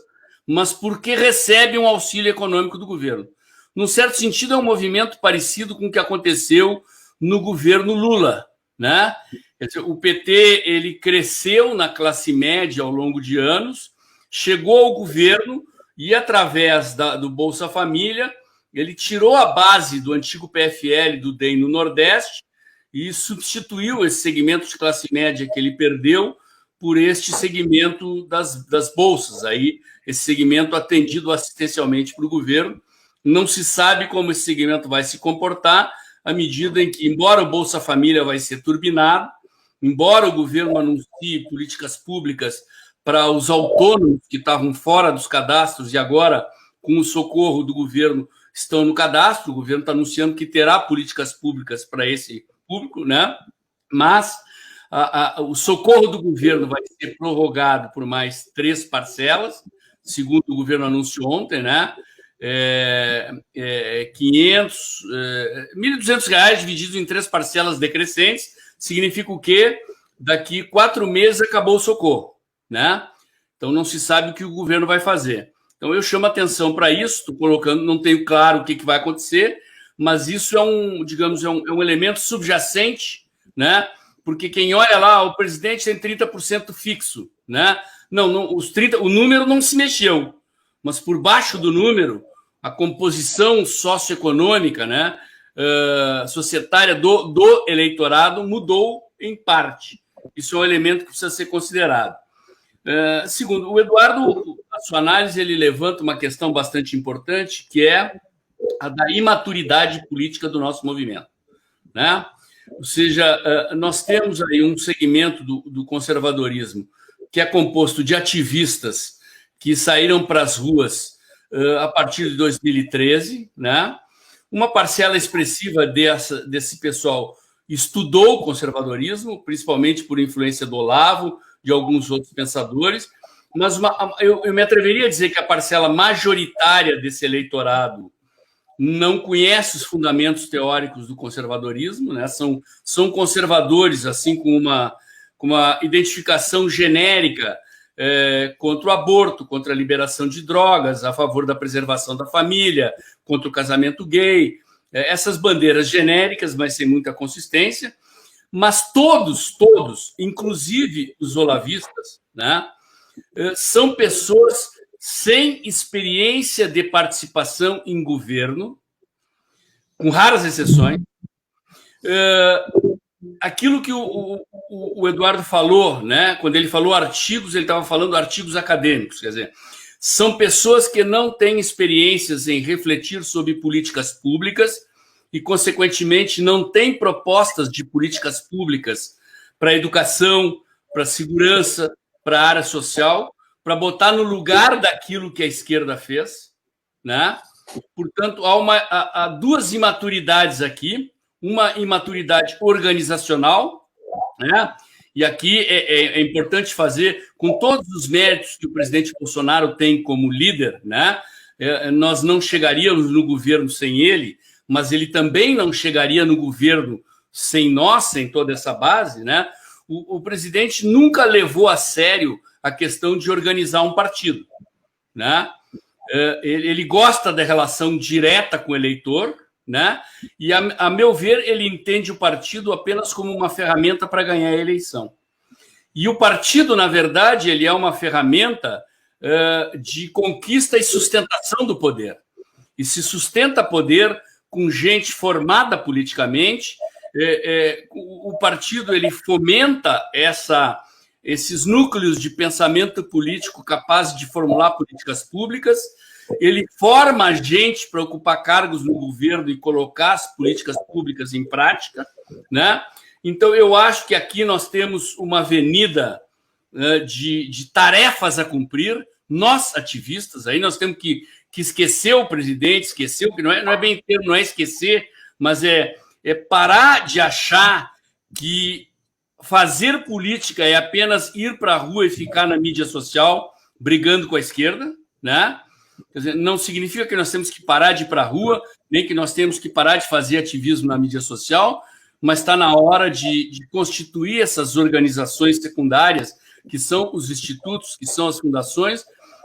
mas porque recebe um auxílio econômico do governo. Num certo sentido, é um movimento parecido com o que aconteceu no governo Lula, né? Quer dizer, o PT ele cresceu na classe média ao longo de anos, chegou ao governo e, através do Bolsa Família, ele tirou a base do antigo PFL, do DEM no Nordeste, e substituiu esse segmento de classe média que ele perdeu por este segmento das bolsas, aí, esse segmento atendido assistencialmente por o governo. Não se sabe como esse segmento vai se comportar à medida em que, embora o Bolsa Família vai ser turbinado, embora o governo anuncie políticas públicas para os autônomos que estavam fora dos cadastros e agora, com o socorro do governo, estão no cadastro, o governo está anunciando que terá políticas públicas para esse público, né? Mas o socorro do governo vai ser prorrogado por mais 3 parcelas, segundo o governo anunciou ontem, né? R$ 1.200 divididos em 3 parcelas decrescentes, significa o quê? Daqui 4 meses acabou o socorro, né? Então não se sabe o que o governo vai fazer. Então eu chamo atenção para isso, estou colocando, não tenho claro o que vai acontecer, mas isso é um elemento subjacente, né? Porque quem olha lá, o presidente tem 30% fixo, né? Não, o número não se mexeu, mas por baixo do número, a composição socioeconômica, né, societária do eleitorado mudou em parte. Isso é um elemento que precisa ser considerado. Segundo, o Eduardo, a sua análise, ele levanta uma questão bastante importante, que é a da imaturidade política do nosso movimento, né? Ou seja, nós temos aí um segmento do conservadorismo que é composto de ativistas que saíram para as ruas a partir de 2013, né? Uma parcela expressiva desse pessoal estudou o conservadorismo, principalmente por influência do Olavo, de alguns outros pensadores, mas eu me atreveria a dizer que a parcela majoritária desse eleitorado não conhece os fundamentos teóricos do conservadorismo, né? São conservadores, assim, com uma identificação genérica contra o aborto, contra a liberação de drogas, a favor da preservação da família, contra o casamento gay, essas bandeiras genéricas, mas sem muita consistência. Mas todos, inclusive os olavistas, né, são pessoas sem experiência de participação em governo, com raras exceções. Aquilo que o Eduardo falou, né, quando ele falou artigos, ele estava falando artigos acadêmicos, quer dizer, são pessoas que não têm experiências em refletir sobre políticas públicas e, consequentemente, não têm propostas de políticas públicas para a educação, para a segurança, para a área social, para botar no lugar daquilo que a esquerda fez, né? Portanto, há 2 imaturidades aqui, uma imaturidade organizacional, né? E aqui é importante fazer, com todos os méritos que o presidente Bolsonaro tem como líder, né? Nós não chegaríamos no governo sem ele, mas ele também não chegaria no governo sem nós, sem toda essa base, né? O presidente nunca levou a sério a questão de organizar um partido, né? Ele gosta da relação direta com o eleitor, né? E, a meu ver, ele entende o partido apenas como uma ferramenta para ganhar a eleição. E o partido, na verdade, ele é uma ferramenta de conquista e sustentação do poder. E se sustenta poder com gente formada politicamente. O partido ele fomenta esses núcleos de pensamento político capazes de formular políticas públicas, ele forma a gente para ocupar cargos no governo e colocar as políticas públicas em prática, né? Então, eu acho que aqui nós temos uma avenida de tarefas a cumprir, nós, ativistas, aí nós temos que esquecer o presidente, esquecer o que não é bem termo, não é esquecer, mas é parar de achar que fazer política é apenas ir para a rua e ficar na mídia social brigando com a esquerda, né? Quer dizer, não significa que nós temos que parar de ir para a rua, nem que nós temos que parar de fazer ativismo na mídia social, mas está na hora de constituir essas organizações secundárias, que são os institutos, que são as fundações,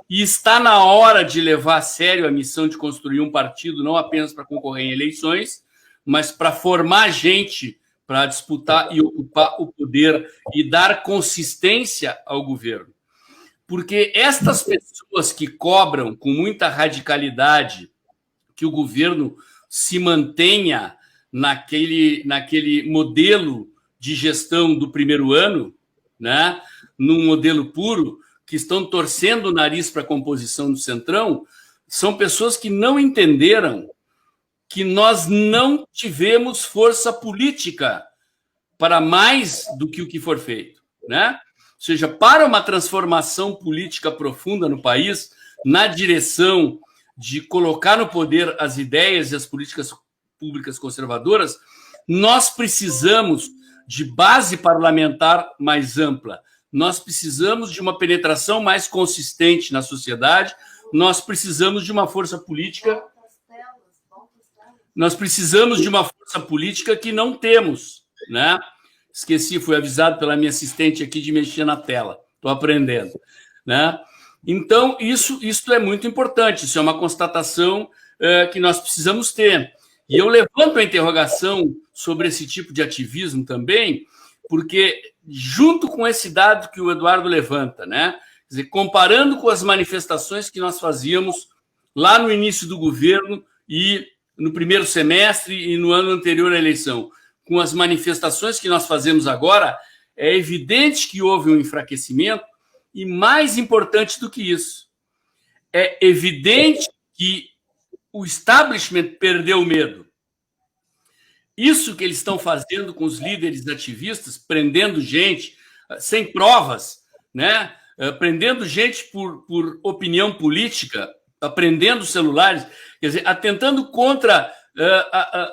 e está na hora de levar a sério a missão de construir um partido, não apenas para concorrer em eleições, mas para formar gente para disputar e ocupar o poder e dar consistência ao governo. Porque estas pessoas que cobram com muita radicalidade que o governo se mantenha naquele modelo de gestão do primeiro ano, né, num modelo puro, que estão torcendo o nariz para a composição do Centrão, são pessoas que não entenderam que nós não tivemos força política para mais do que o que for feito, né? Ou seja, para uma transformação política profunda no país, na direção de colocar no poder as ideias e as políticas públicas conservadoras, nós precisamos de base parlamentar mais ampla, nós precisamos de uma penetração mais consistente na sociedade, nós precisamos de uma força política, que não temos, né? Esqueci, fui avisado pela minha assistente aqui de mexer na tela, estou aprendendo, né? Então, isso é muito importante, isso é uma constatação que nós precisamos ter. E eu levanto a interrogação sobre esse tipo de ativismo também, porque, junto com esse dado que o Eduardo levanta, né? Quer dizer, comparando com as manifestações que nós fazíamos lá no início do governo e no primeiro semestre e no ano anterior à eleição, com as manifestações que nós fazemos agora, é evidente que houve um enfraquecimento e, mais importante do que isso, é evidente que o establishment perdeu o medo. Isso que eles estão fazendo com os líderes ativistas, prendendo gente sem provas, né? Prendendo gente por opinião política, apreendendo celulares, quer dizer, atentando contra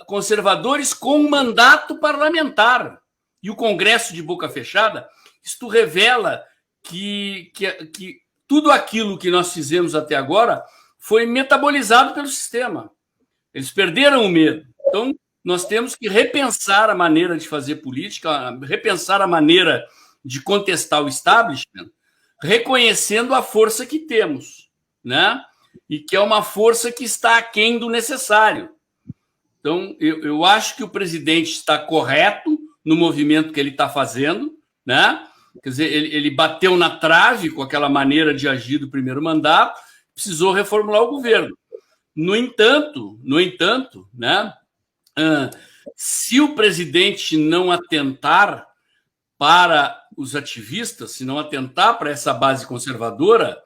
conservadores com mandato parlamentar. E o Congresso de boca fechada, isto revela que tudo aquilo que nós fizemos até agora foi metabolizado pelo sistema. Eles perderam o medo. Então, nós temos que repensar a maneira de fazer política, repensar a maneira de contestar o establishment, reconhecendo a força que temos, né? E que é uma força que está aquém do necessário. Então, eu acho que o presidente está correto no movimento que ele está fazendo, né? Quer dizer, ele bateu na trave com aquela maneira de agir do primeiro mandato, precisou reformular o governo. No entanto, né? Se o presidente não atentar para os ativistas, se não atentar para essa base conservadora,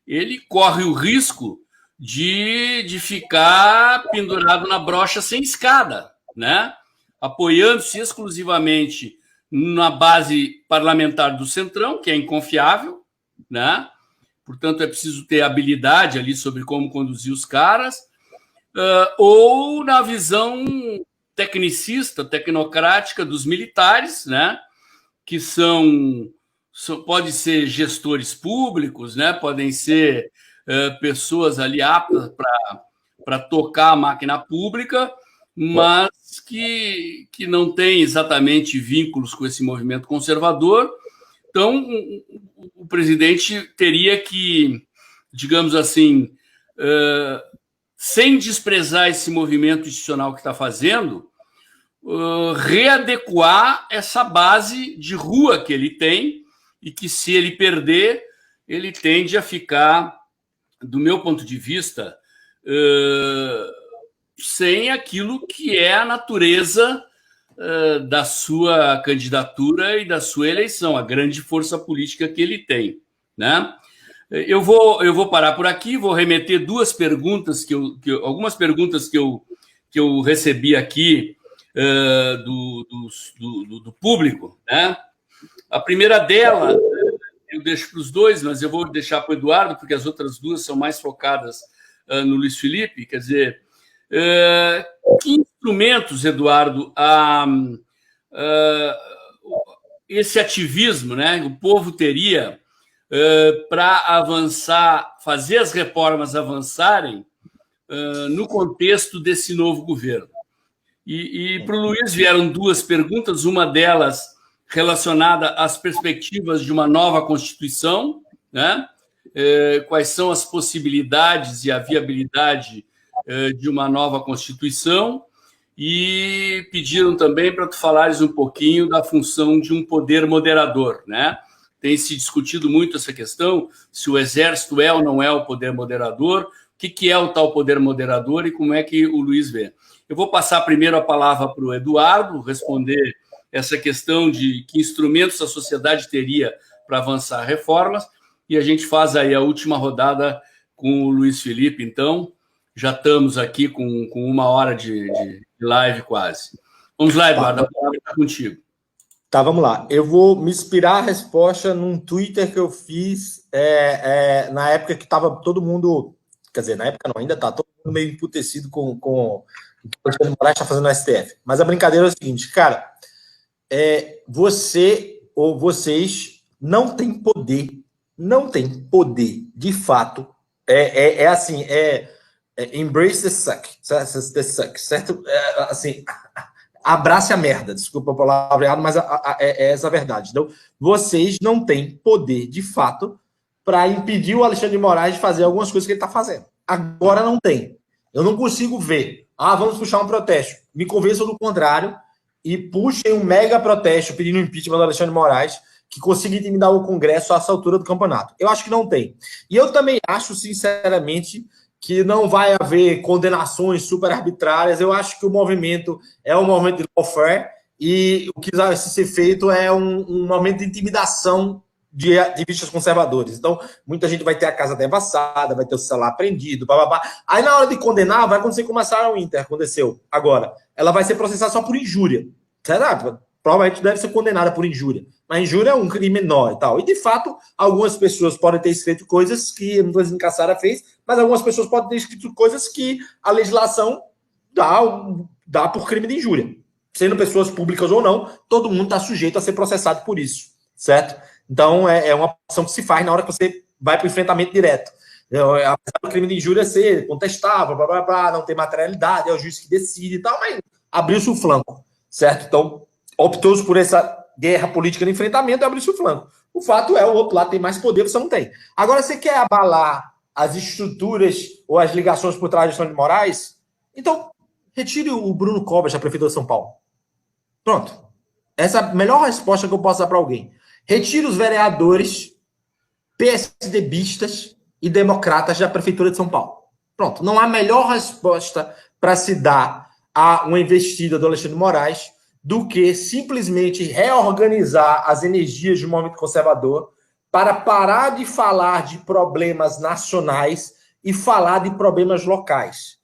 ele corre o risco de ficar pendurado na brocha sem escada, né? Apoiando-se exclusivamente na base parlamentar do Centrão, que é inconfiável, né? Portanto, é preciso ter habilidade ali sobre como conduzir os caras, ou na visão tecnicista, tecnocrática dos militares, né? Que podem ser gestores públicos, né? Podem ser pessoas ali aptas para tocar a máquina pública, mas que não têm exatamente vínculos com esse movimento conservador. Então, o presidente teria que, digamos assim, sem desprezar esse movimento institucional que está fazendo, readequar essa base de rua que ele tem e que, se ele perder, ele tende a ficar, do meu ponto de vista, sem aquilo que é a natureza da sua candidatura e da sua eleição, a grande força política que ele tem, né? Eu vou parar por aqui, vou remeter duas perguntas algumas perguntas que eu recebi aqui do público, né? A primeira dela eu deixo para os dois, mas eu vou deixar para o Eduardo, porque as outras duas são mais focadas no Luiz Felipe. Quer dizer, que instrumentos, Eduardo, esse ativismo, né, o povo teria para avançar, fazer as reformas avançarem no contexto desse novo governo? E para o Luiz vieram duas perguntas, uma delas relacionada às perspectivas de uma nova Constituição, né? Quais são as possibilidades e a viabilidade de uma nova Constituição, e pediram também para tu falares um pouquinho da função de um poder moderador, né? Tem se discutido muito essa questão, se o Exército é ou não é o poder moderador, o que é o tal poder moderador e como é que o Luiz vê. Eu vou passar primeiro a palavra para o Eduardo responder essa questão de que instrumentos a sociedade teria para avançar reformas, e a gente faz aí a última rodada com o Luiz Felipe. Então, já estamos aqui com 1 hora de live quase. Vamos lá, Eduardo, a palavra está contigo. Tá, vamos lá. Eu vou me inspirar a resposta num Twitter que eu fiz na época que estava todo mundo... Quer dizer, na época não, ainda está todo mundo meio emputecido com o que o Alexandre de Moraes está fazendo no STF. Mas a brincadeira é o seguinte, cara, você ou vocês não têm poder, de fato. Assim, embrace the suck, certo? Assim, abrace a merda, desculpa a palavra errada, mas é essa a verdade. Então, vocês não têm poder, de fato, para impedir o Alexandre de Moraes de fazer algumas coisas que ele está fazendo. Agora não tem. Eu não consigo ver. Vamos puxar um protesto. Me convençam do contrário e puxem um mega protesto pedindo o impeachment do Alexandre de Moraes que consiga intimidar o Congresso a essa altura do campeonato. Eu acho que não tem. E eu também acho, sinceramente, que não vai haver condenações super arbitrárias. Eu acho que o movimento é um movimento de lawfare e o que vai ser feito é um momento de intimidação de ativistas conservadores. Então, muita gente vai ter a casa devassada, vai ter o celular apreendido, bababá. Aí, na hora de condenar, vai acontecer como a Sarah Winter aconteceu agora. Ela vai ser processada só por injúria. Será? Provavelmente deve ser condenada por injúria. Mas injúria é um crime menor e tal. E, de fato, algumas pessoas podem ter escrito coisas que, eu não estou dizendo que a Sarah fez, mas algumas pessoas podem ter escrito coisas que a legislação dá por crime de injúria. Sendo pessoas públicas ou não, todo mundo está sujeito a ser processado por isso. Certo? Então, é uma ação que se faz na hora que você vai para o enfrentamento direto. Apesar do crime de injúria ser contestável, blá, blá, blá, não ter materialidade, é o juiz que decide e tal, mas abriu-se o flanco, certo? Então, optou-se por essa guerra política de enfrentamento e abriu-se o flanco. O fato é, o outro lado tem mais poder, você não tem. Agora, você quer abalar as estruturas ou as ligações por trás de Alexandre de Moraes? Então, retire o Bruno Covas da Prefeitura de São Paulo. Pronto. Essa é a melhor resposta que eu posso dar para alguém. Retire os vereadores PSDBistas e democratas da Prefeitura de São Paulo. Pronto. Não há melhor resposta para se dar a uma investida do Alexandre de Moraes do que simplesmente reorganizar as energias do movimento conservador para parar de falar de problemas nacionais e falar de problemas locais.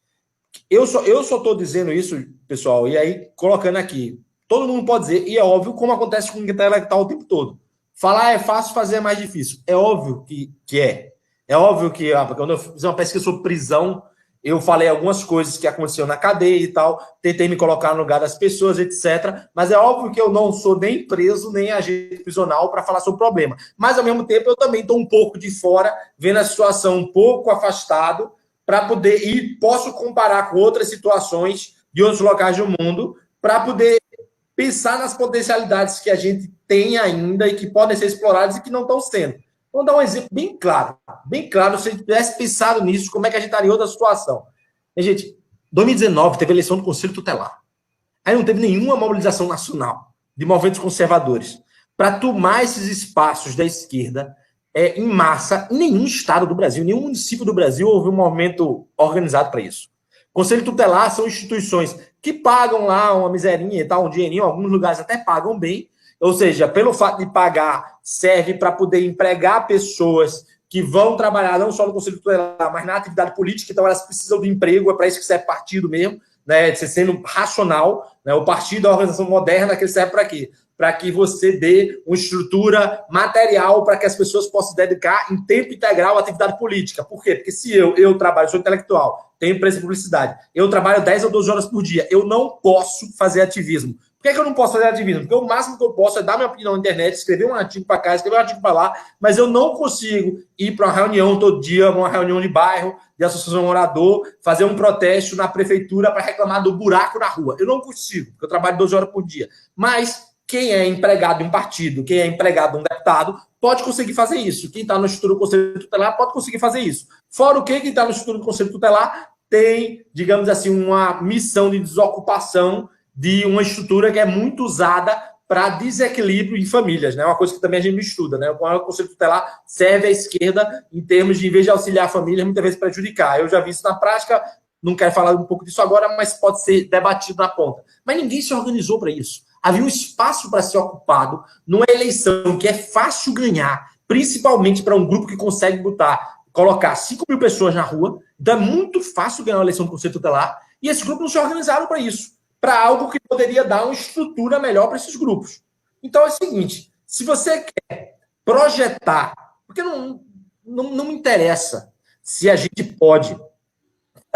Eu só estou dizendo isso, pessoal, e aí colocando aqui. Todo mundo pode dizer, e é óbvio, como acontece com o intelectual o tempo todo. Falar é fácil, fazer é mais difícil. É óbvio que é. É óbvio que, quando eu fiz uma pesquisa sobre prisão, eu falei algumas coisas que aconteceram na cadeia e tal, tentei me colocar no lugar das pessoas, etc. Mas é óbvio que eu não sou nem preso, nem agente prisional para falar sobre o problema. Mas, ao mesmo tempo, eu também estou um pouco de fora, vendo a situação um pouco afastado, para poder ir, posso comparar com outras situações de outros locais do mundo, para poder pensar nas potencialidades que a gente tem ainda e que podem ser exploradas e que não estão sendo. Vou dar um exemplo bem claro. Bem claro, se a gente tivesse pensado nisso, como é que a gente estaria em outra situação. E, gente, 2019 teve eleição do Conselho Tutelar. Aí não teve nenhuma mobilização nacional de movimentos conservadores para tomar esses espaços da esquerda em massa. Em nenhum estado do Brasil, nenhum município do Brasil houve um movimento organizado para isso. Conselho Tutelar são instituições que pagam lá uma miserinha e tal, um dinheirinho, em alguns lugares até pagam bem, ou seja, pelo fato de pagar, serve para poder empregar pessoas que vão trabalhar não só no Conselho Tutelar, mas na atividade política, então elas precisam de emprego, é para isso que serve partido mesmo, né, de ser sendo racional, né, o partido é uma organização moderna que ele serve para quê? Para que você dê uma estrutura material para que as pessoas possam se dedicar em tempo integral à atividade política. Por quê? Porque se eu trabalho, sou intelectual, tenho empresa de publicidade, eu trabalho 10 ou 12 horas por dia, eu não posso fazer ativismo. Por que eu não posso fazer ativismo? Porque o máximo que eu posso é dar minha opinião na internet, escrever um artigo para cá, escrever um artigo para lá, mas eu não consigo ir para uma reunião todo dia, uma reunião de bairro, de associação morador, fazer um protesto na prefeitura para reclamar do buraco na rua. Eu não consigo, porque eu trabalho 12 horas por dia. Mas quem é empregado de um partido, quem é empregado de um deputado, pode conseguir fazer isso. Quem está no Instituto do Conselho Tutelar pode conseguir fazer isso. Fora o que, quem está no Instituto do Conselho Tutelar tem, digamos assim, uma missão de desocupação de uma estrutura que é muito usada para desequilíbrio em famílias, né? Uma coisa que também a gente não estuda, né? O Conselho Tutelar serve à esquerda em termos de, em vez de auxiliar a família, muitas vezes prejudicar. Eu já vi isso na prática não quero falar um pouco disso agora, mas pode ser debatido na ponta. Mas ninguém se organizou para isso. Havia um espaço para ser ocupado numa eleição que é fácil ganhar, principalmente para um grupo que consegue colocar 5 mil pessoas na rua. Então é muito fácil ganhar uma eleição do Conselho Tutelar, e esses grupos não se organizaram para isso, para algo que poderia dar uma estrutura melhor para esses grupos. Então é o seguinte, se você quer projetar, porque não me interessa se a gente pode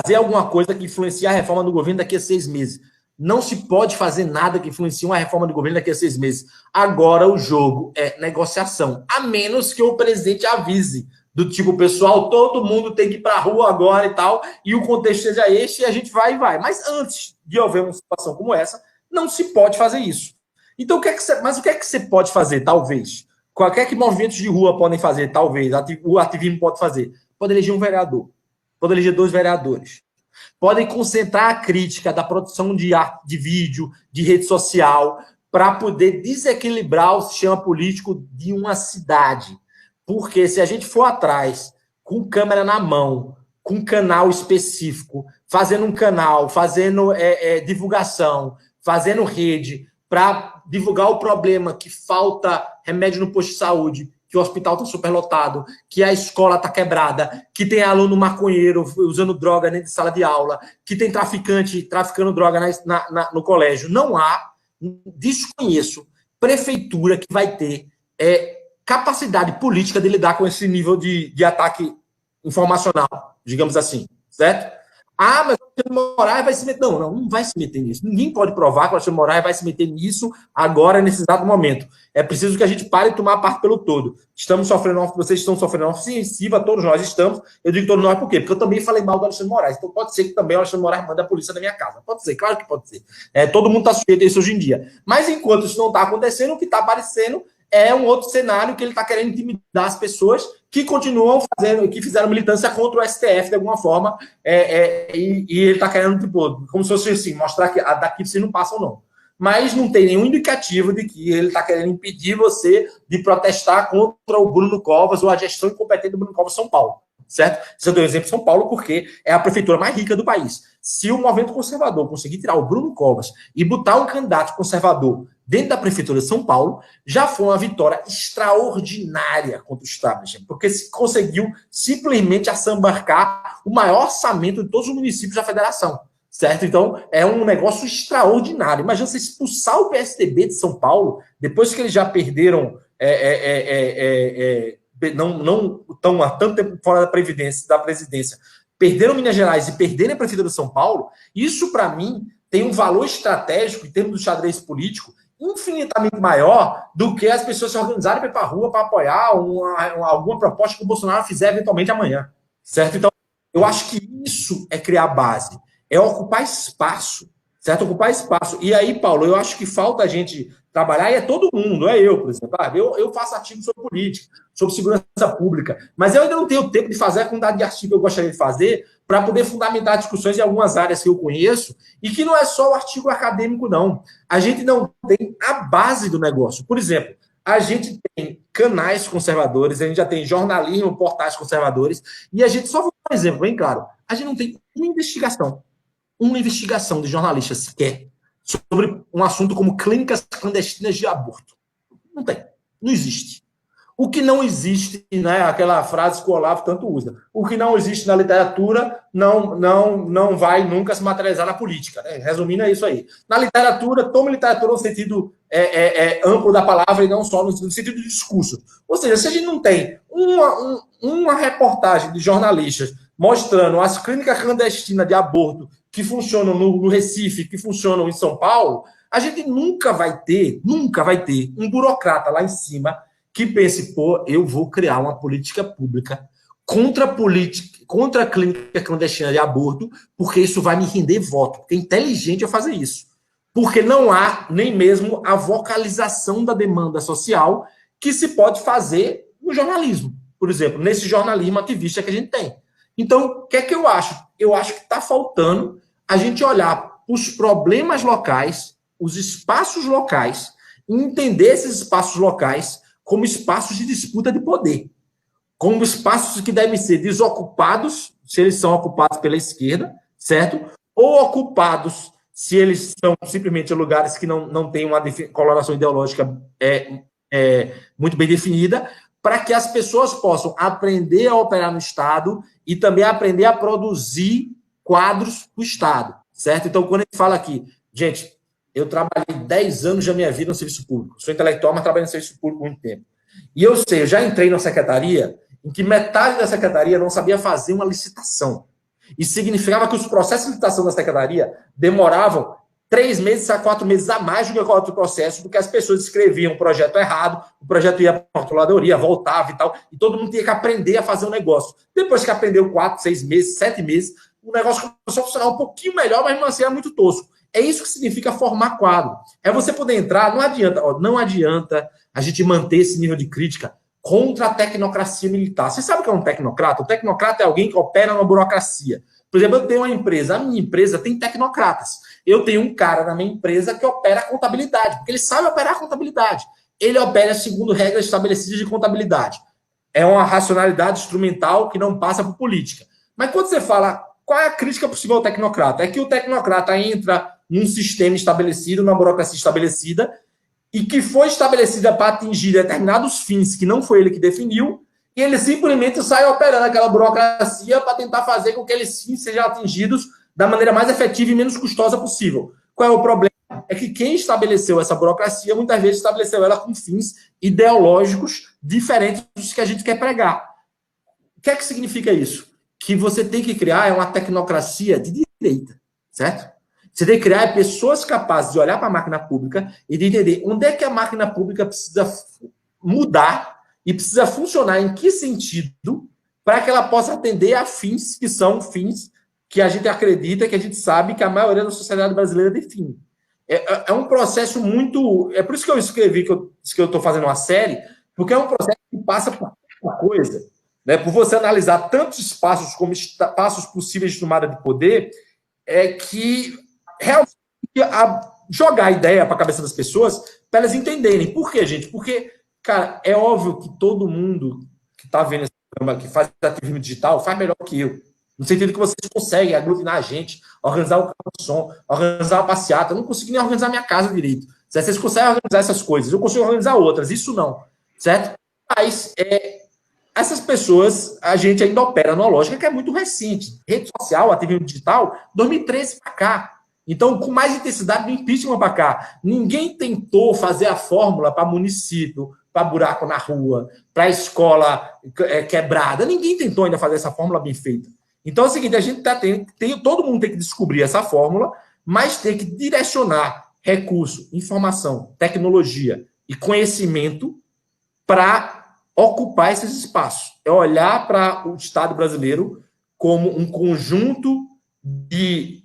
fazer alguma coisa que influencie a reforma do governo daqui a 6 meses. Não se pode fazer nada que influencie uma reforma do governo daqui a 6 meses. Agora o jogo é negociação, a menos que o presidente avise, do tipo, pessoal, todo mundo tem que ir para a rua agora e tal, e o contexto seja este, e a gente vai e vai. Mas antes de haver uma situação como essa, não se pode fazer isso. Então, o que é que você pode fazer, talvez? Qualquer que movimentos de rua podem fazer, talvez, o ativismo pode fazer? Pode eleger um vereador, pode eleger 2 vereadores. Podem concentrar a crítica da produção de arte, de vídeo, de rede social, para poder desequilibrar o sistema político de uma cidade. Porque se a gente for atrás, com câmera na mão, com canal específico, fazendo um canal, fazendo divulgação, fazendo rede, para divulgar o problema que falta remédio no posto de saúde, que o hospital está superlotado, que a escola está quebrada, que tem aluno maconheiro usando droga dentro de sala de aula, que tem traficante traficando droga no colégio. Não há, desconheço, prefeitura que vai ter capacidade política de lidar com esse nível de ataque informacional, digamos assim, certo? Ah, mas o Alexandre Moraes vai se meter... Não vai se meter nisso. Ninguém pode provar que o Alexandre Moraes vai se meter nisso agora, nesse exato momento. É preciso que a gente pare de tomar parte pelo todo. Vocês estão sofrendo uma ofensiva, todos nós estamos. Eu digo todos nós por quê? Porque eu também falei mal do Alexandre Moraes. Então pode ser que também o Alexandre Moraes mande a polícia da minha casa. Pode ser, claro que pode ser. Todo mundo está sujeito a isso hoje em dia. Mas enquanto isso não está acontecendo, o que está aparecendo é um outro cenário que ele está querendo intimidar as pessoas que continuam fazendo, que fizeram militância contra o STF de alguma forma, e ele está querendo, tipo, como se fosse assim, mostrar que daqui vocês não passam, não. Mas não tem nenhum indicativo de que ele está querendo impedir você de protestar contra o Bruno Covas ou a gestão incompetente do Bruno Covas em São Paulo, certo? Isso eu dou exemplo de São Paulo porque é a prefeitura mais rica do país. Se o movimento conservador conseguir tirar o Bruno Covas e botar um candidato conservador dentro da prefeitura de São Paulo, já foi uma vitória extraordinária contra o establishment, porque se conseguiu simplesmente assambarcar o maior orçamento de todos os municípios da federação, certo? Então, é um negócio extraordinário. Imagina você expulsar o PSDB de São Paulo, depois que eles já perderam, não estão há tanto tempo fora da presidência, perderam Minas Gerais e perderam a prefeitura de São Paulo. Isso, para mim, tem um valor estratégico, em termos do xadrez político, infinitamente maior do que as pessoas se organizarem para ir para a rua para apoiar alguma proposta que o Bolsonaro fizer eventualmente amanhã, certo? Então, eu acho que isso é criar base, é ocupar espaço, certo? Ocupar espaço. E aí, Paulo, eu acho que falta a gente trabalhar, e é todo mundo, não é eu, por exemplo. Eu faço artigos sobre política, sobre segurança pública, mas eu ainda não tenho tempo de fazer a quantidade de artigos que eu gostaria de fazer para poder fundamentar discussões em algumas áreas que eu conheço, e que não é só o artigo acadêmico, não. A gente não tem a base do negócio. Por exemplo, a gente tem canais conservadores, a gente já tem jornalismo, portais conservadores, e a gente, só vou dar um exemplo bem claro, a gente não tem uma investigação de jornalistas sequer sobre um assunto como clínicas clandestinas de aborto. Não tem. Não existe. O que não existe, né, aquela frase que o Olavo tanto usa, o que não existe na literatura não vai nunca se materializar na política. Né? Resumindo, é isso aí. Na literatura, tome literatura no sentido amplo da palavra e não só no sentido de discurso. Ou seja, se a gente não tem uma reportagem de jornalistas mostrando as clínicas clandestinas de aborto que funcionam no Recife, que funcionam em São Paulo, a gente nunca vai ter um burocrata lá em cima que pense, eu vou criar uma política pública contra a clínica clandestina de aborto, porque isso vai me render voto. Porque é inteligente eu fazer isso. Porque não há nem mesmo a vocalização da demanda social que se pode fazer no jornalismo. Por exemplo, nesse jornalismo ativista que a gente tem. Então, o que é que eu acho? Eu acho que está faltando a gente olhar os problemas locais, os espaços locais, e entender esses espaços locais como espaços de disputa de poder, como espaços que devem ser desocupados, se eles são ocupados pela esquerda, certo? Ou ocupados, se eles são simplesmente lugares que não têm uma coloração ideológica muito bem definida, para que as pessoas possam aprender a operar no Estado e também aprender a produzir quadros do Estado, certo? Então, quando a gente fala aqui, gente, eu trabalhei 10 anos da minha vida no serviço público, sou intelectual, mas trabalhei no serviço público há muito tempo. E eu sei, eu já entrei na secretaria em que metade da secretaria não sabia fazer uma licitação. E significava que os processos de licitação da secretaria demoravam 3 meses a 4 meses a mais do que qualquer outro processo, porque as pessoas escreviam o projeto errado, o projeto ia para a controladoria, voltava e tal, e todo mundo tinha que aprender a fazer o negócio. Depois que aprendeu 4, 6 meses, 7 meses, o negócio começou a funcionar um pouquinho melhor, mas não assim era muito tosco. É isso que significa formar quadro. É você poder entrar, não adianta a gente manter esse nível de crítica contra a tecnocracia militar. Você sabe o que é um tecnocrata? O tecnocrata é alguém que opera na burocracia. Por exemplo, eu tenho uma empresa, a minha empresa tem tecnocratas. Eu tenho um cara na minha empresa que opera a contabilidade, porque ele sabe operar a contabilidade. Ele opera segundo regras estabelecidas de contabilidade. É uma racionalidade instrumental que não passa por política. Mas quando você fala, qual é a crítica possível ao tecnocrata? É que o tecnocrata entra num sistema estabelecido, numa burocracia estabelecida, e que foi estabelecida para atingir determinados fins que não foi ele que definiu, e ele simplesmente sai operando aquela burocracia para tentar fazer com que aqueles fins sejam atingidos da maneira mais efetiva e menos custosa possível. Qual é o problema? É que quem estabeleceu essa burocracia, muitas vezes estabeleceu ela com fins ideológicos diferentes dos que a gente quer pregar. O que é que significa isso? Que você tem que criar uma tecnocracia de direita, certo? Você tem que criar pessoas capazes de olhar para a máquina pública e de entender onde é que a máquina pública precisa mudar e precisa funcionar em que sentido para que ela possa atender a fins que são fins que a gente acredita, que a gente sabe que a maioria da sociedade brasileira define. É um processo muito... É por isso que eu escrevi que eu estou fazendo uma série, porque é um processo que passa por muita coisa, né? Por você analisar tantos espaços como espaços possíveis de tomada de poder, que realmente jogar a ideia para a cabeça das pessoas para elas entenderem. Por quê, gente? Porque, cara, é óbvio que todo mundo que está vendo esse programa, que faz ativismo digital, faz melhor que eu. No sentido que vocês conseguem aglutinar a gente, organizar o carro de som, organizar a passeata. Eu não consigo nem organizar minha casa direito. Certo? Vocês conseguem organizar essas coisas. Eu consigo organizar outras. Isso não. Certo? Mas essas pessoas, a gente ainda opera numa lógica que é muito recente. Rede social, ativismo digital, 2013 para cá. Então, com mais intensidade do impeachment para cá. Ninguém tentou fazer a fórmula para município, para buraco na rua, para escola quebrada. Ninguém tentou ainda fazer essa fórmula bem feita. Então é o seguinte, a gente todo mundo tem que descobrir essa fórmula, mas tem que direcionar recurso, informação, tecnologia e conhecimento para ocupar esses espaços. É olhar para o Estado brasileiro como um conjunto de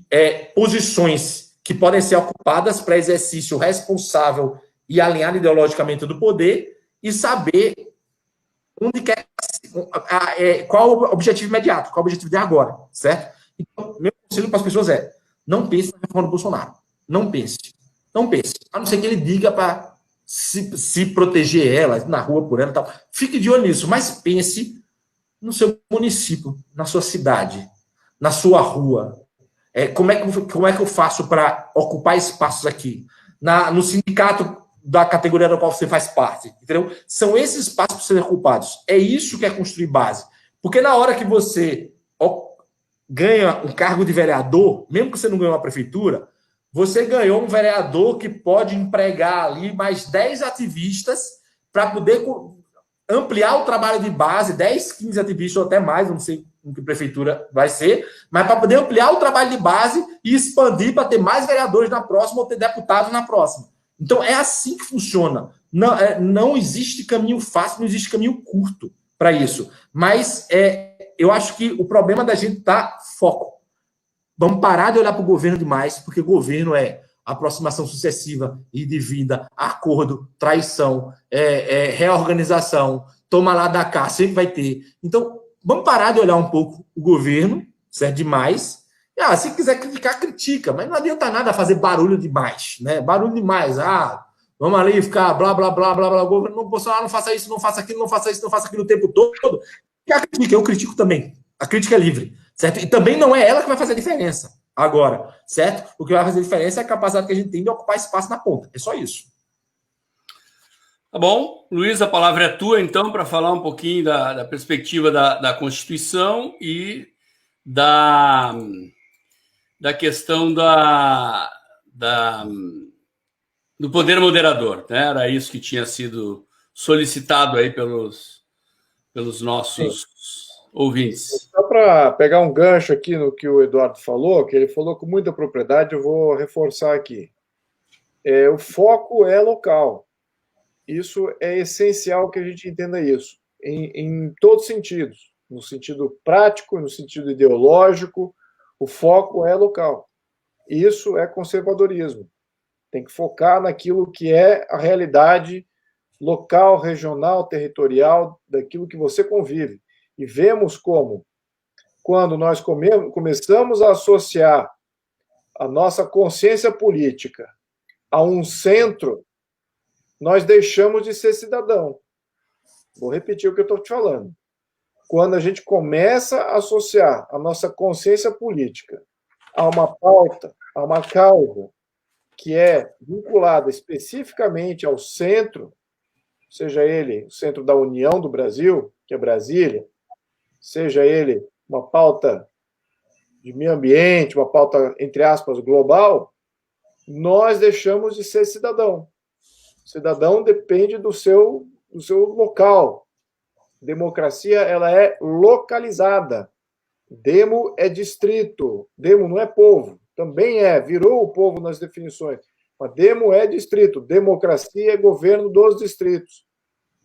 posições que podem ser ocupadas para exercício responsável e alinhado ideologicamente do poder e saber onde quer, qual o objetivo imediato, qual o objetivo de agora, certo? Então, meu conselho para as pessoas não pense na reforma do Bolsonaro. Não pense. Não pense. A não ser que ele diga para se proteger ela, na rua por ela e tal. Fique de olho nisso, mas pense no seu município, na sua cidade, na sua rua. Como é que eu faço para ocupar espaços aqui? No sindicato da categoria da qual você faz parte, entendeu? São esses espaços para serem ocupados. É isso que é construir base. Porque na hora que você ganha um cargo de vereador, mesmo que você não ganhou uma prefeitura, você ganhou um vereador que pode empregar ali mais 10 ativistas para poder ampliar o trabalho de base, 10, 15 ativistas ou até mais, não sei em que prefeitura vai ser, mas para poder ampliar o trabalho de base e expandir para ter mais vereadores na próxima ou ter deputados na próxima. Então, é assim que funciona. Não existe caminho fácil, não existe caminho curto para isso. Mas eu acho que o problema da gente está foco. Vamos parar de olhar para o governo demais, porque governo é aproximação sucessiva e de vida, acordo, traição, reorganização, toma lá da cá, sempre vai ter. Então, vamos parar de olhar um pouco o governo, certo? Demais. Se quiser criticar, critica, mas não adianta nada fazer barulho demais, né? Barulho demais. Vamos ali ficar blá, blá, blá, blá, blá, governo, não, Bolsonaro, não faça isso, não faça aquilo, não faça isso, não faça aquilo o tempo todo. Eu critico também. A crítica é livre. certo? E também não é ela que vai fazer a diferença agora, certo? O que vai fazer a diferença é a capacidade que a gente tem de ocupar espaço na ponta. É só isso. Tá bom. Luiz, a palavra é tua, então, para falar um pouquinho da perspectiva da Constituição e da questão do poder moderador, né? Era isso que tinha sido solicitado aí pelos nossos ouvintes. Só para pegar um gancho aqui no que o Eduardo falou, que ele falou com muita propriedade, eu vou reforçar aqui. O foco é local. Isso é essencial que a gente entenda isso, em todos os sentidos. No sentido prático, no sentido ideológico, o foco é local. Isso é conservadorismo. Tem que focar naquilo que é a realidade local, regional, territorial, daquilo que você convive. E vemos como, quando nós começamos a associar a nossa consciência política a um centro, nós deixamos de ser cidadão. Vou repetir o que eu estou te falando. Quando a gente começa a associar a nossa consciência política a uma pauta, a uma causa, que é vinculada especificamente ao centro, seja ele o centro da União do Brasil, que é Brasília, seja ele uma pauta de meio ambiente, uma pauta, entre aspas, global, nós deixamos de ser cidadão. Cidadão depende do seu local. Democracia, ela é localizada. Demo é distrito. Demo não é povo. Também virou o povo nas definições. Mas demo é distrito. Democracia é governo dos distritos.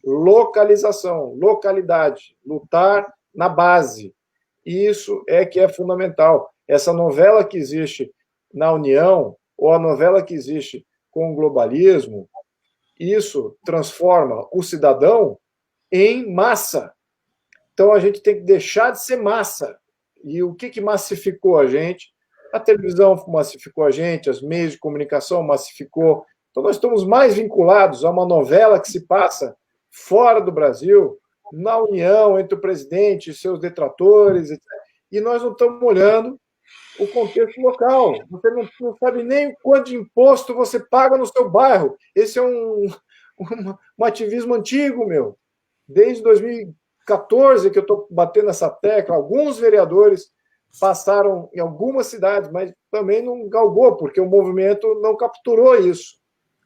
Localização, localidade, lutar na base. Isso é que é fundamental. Essa novela que existe na União, ou a novela que existe com o globalismo, isso transforma o cidadão em massa. Então, a gente tem que deixar de ser massa. E o que massificou a gente? A televisão massificou a gente, os meios de comunicação massificou. Então, nós estamos mais vinculados a uma novela que se passa fora do Brasil, na união entre o presidente e seus detratores, etc. E nós não estamos olhando o contexto local. Você não sabe nem quanto de imposto você paga no seu bairro. Esse é um ativismo antigo, meu. Desde 2014 que eu estou batendo essa tecla. Alguns vereadores passaram em algumas cidades, mas também não galgou, porque o movimento não capturou isso.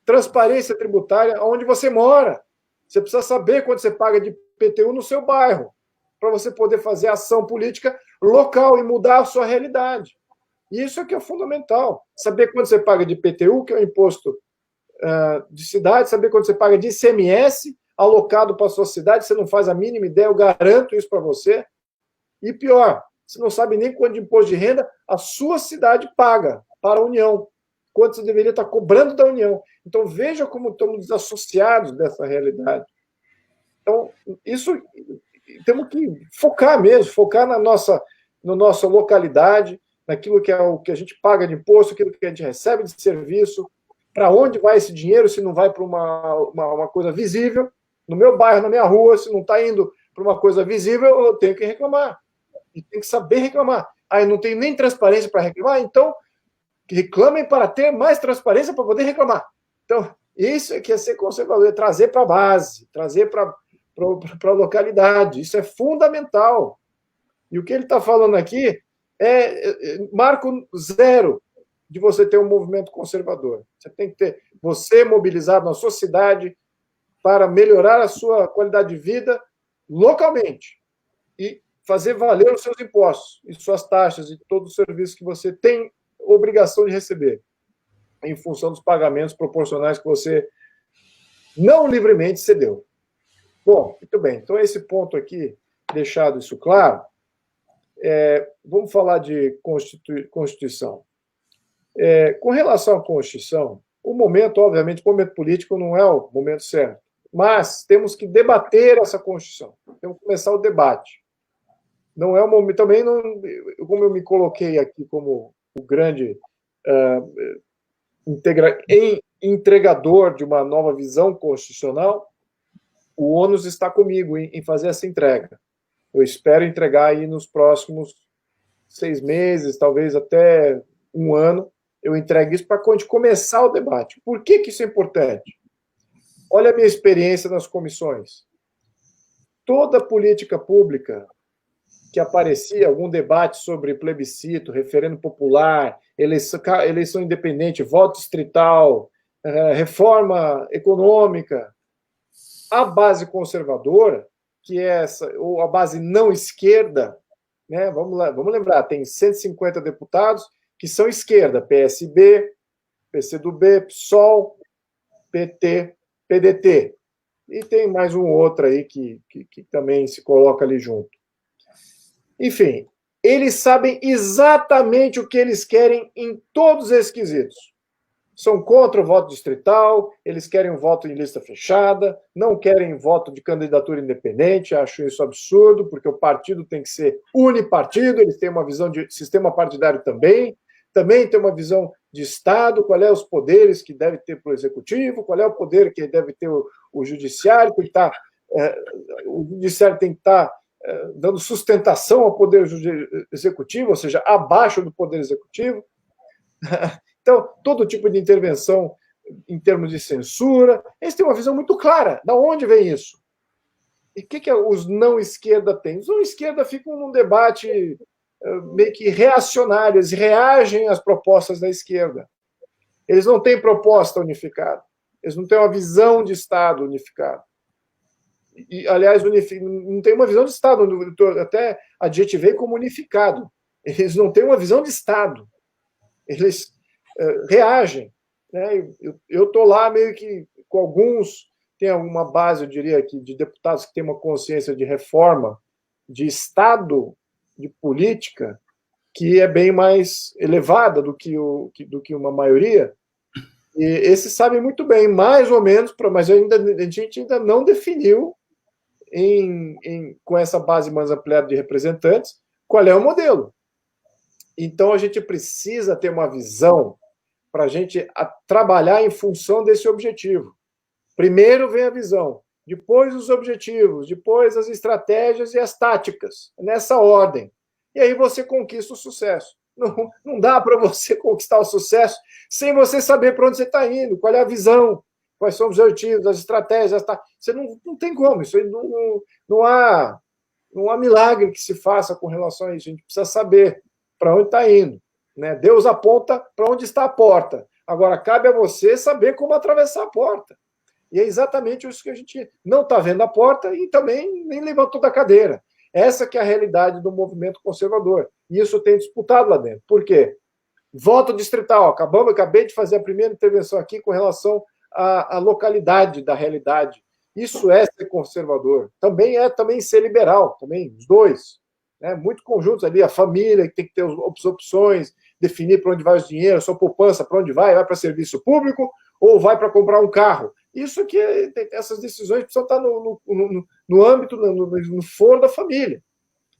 Transparência tributária onde você mora. Você precisa saber quanto você paga de IPTU no seu bairro, para você poder fazer ação política local e mudar a sua realidade. Isso é que é fundamental. Saber quanto você paga de IPTU, que é o imposto de cidade, saber quanto você paga de ICMS alocado para a sua cidade, você não faz a mínima ideia, eu garanto isso para você. E pior, você não sabe nem quanto de imposto de renda a sua cidade paga para a União, quanto você deveria estar cobrando da União. Então, veja como estamos desassociados dessa realidade. Então, isso temos que focar mesmo, focar na nossa localidade, naquilo que é o que a gente paga de imposto, aquilo que a gente recebe de serviço, para onde vai esse dinheiro, se não vai para uma coisa visível. No meu bairro, na minha rua, se não está indo para uma coisa visível, eu tenho que reclamar. E tem que saber reclamar. Aí não tem nem transparência para reclamar, então reclamem para ter mais transparência para poder reclamar. Então, isso é que é ser conservador, é trazer para a base, trazer para a localidade. Isso é fundamental. E o que ele está falando aqui é marco zero de você ter um movimento conservador. Você tem que ter você mobilizado na sua cidade para melhorar a sua qualidade de vida localmente e fazer valer os seus impostos e suas taxas e todos os serviços que você tem obrigação de receber em função dos pagamentos proporcionais que você não livremente cedeu. Bom, muito bem. Então, esse ponto aqui, deixado isso claro, vamos falar de Constituição. Com relação à Constituição, o momento, obviamente, o momento político não é o momento certo, mas temos que debater essa Constituição. Temos que começar o debate. Não é o momento, também não, como eu me coloquei aqui como o grande entregador de uma nova visão constitucional, o ônus está comigo em fazer essa entrega. Eu espero entregar aí nos próximos 6 meses, talvez até 1 ano, eu entregue isso para a gente começar o debate. Por que isso é importante? Olha a minha experiência nas comissões. Toda política pública que aparecia, algum debate sobre plebiscito, referendo popular, eleição independente, voto distrital, reforma econômica, a base conservadora, que é essa, ou a base não esquerda, né? Vamos lembrar, tem 150 deputados que são esquerda, PSB, PCdoB, PSOL, PT, PDT. E tem mais um outro aí que também se coloca ali junto. Enfim, eles sabem exatamente o que eles querem em todos esses quesitos. São contra o voto distrital, eles querem um voto em lista fechada, não querem voto de candidatura independente, acho isso absurdo, porque o partido tem que ser unipartido, eles têm uma visão de sistema partidário também tem uma visão de Estado, qual é os poderes que deve ter para o Executivo, qual é o poder que deve ter o Judiciário, o Judiciário tem que estar dando sustentação ao Poder Executivo, ou seja, abaixo do Poder Executivo. Então, todo tipo de intervenção em termos de censura, eles têm uma visão muito clara. Da onde vem isso? E o que os não-esquerda têm? Os não-esquerda ficam num debate meio que reacionário, eles reagem às propostas da esquerda. Eles não têm proposta unificada. Eles não têm uma visão de Estado unificada. E, aliás, não tem uma visão de Estado, até adjetivei como unificado. Eles não têm uma visão de Estado. Eles reagem. Né? Eu estou lá meio que com alguns, tem uma base, eu diria, aqui, de deputados que têm uma consciência de reforma, de Estado, de política, que é bem mais elevada do que uma maioria. E esses sabem muito bem, mais ou menos, mas a gente ainda não definiu, com essa base mais ampliada de representantes, qual é o modelo. Então, a gente precisa ter uma visão para a gente trabalhar em função desse objetivo. Primeiro vem a visão, depois os objetivos, depois as estratégias e as táticas, nessa ordem. E aí você conquista o sucesso. Não dá para você conquistar o sucesso sem você saber para onde você está indo, qual é a visão, quais são os objetivos, as estratégias. Você não tem como, isso aí não há milagre que se faça com relação a isso. A gente precisa saber para onde está indo. Né? Deus aponta para onde está a porta. Agora, cabe a você saber como atravessar a porta. E é exatamente isso que a gente não está vendo a porta e também nem levantou da cadeira. Essa que é a realidade do movimento conservador. E isso tem disputado lá dentro. Por quê? Voto distrital. Acabei de fazer a primeira intervenção aqui com relação à localidade da realidade. Isso é ser conservador. Também é ser liberal. Também, os dois. Né? Muito conjuntos ali. A família que tem que ter opções, definir para onde vai o dinheiro, sua poupança, para onde vai para serviço público ou vai para comprar um carro. Isso aqui, essas decisões precisam estar no âmbito, no foro da família.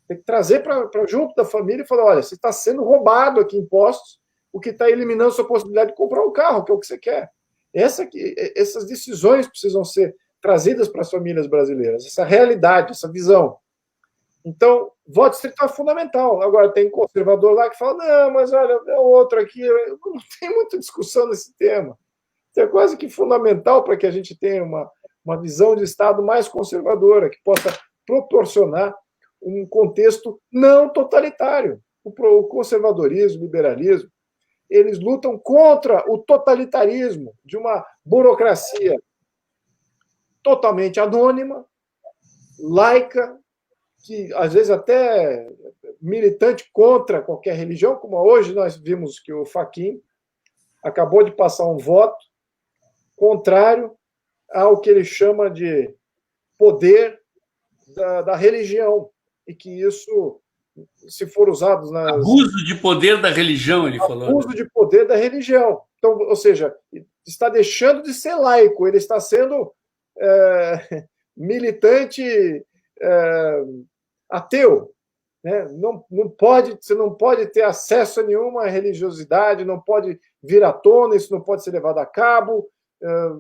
Tem que trazer para junto da família e falar, olha, você está sendo roubado aqui impostos, o que está eliminando a sua possibilidade de comprar um carro, que é o que você quer. Essas decisões precisam ser trazidas para as famílias brasileiras, essa realidade, essa visão. Então, voto distrital é fundamental. Agora, tem conservador lá que fala, não, mas olha, é outro aqui. Não tem muita discussão nesse tema. É quase que fundamental para que a gente tenha uma visão de Estado mais conservadora, que possa proporcionar um contexto não totalitário. O conservadorismo, o liberalismo, eles lutam contra o totalitarismo de uma burocracia totalmente anônima, laica, que às vezes até militante contra qualquer religião, como hoje nós vimos que o Fachin acabou de passar um voto contrário ao que ele chama de poder da religião, e que isso, se for usado... Abuso de poder da religião, ele falou. Abuso de poder da religião. Então, ou seja, está deixando de ser laico, ele está sendo militante ateu. Né? Você não pode ter acesso a nenhuma religiosidade, não pode vir à tona, isso não pode ser levado a cabo,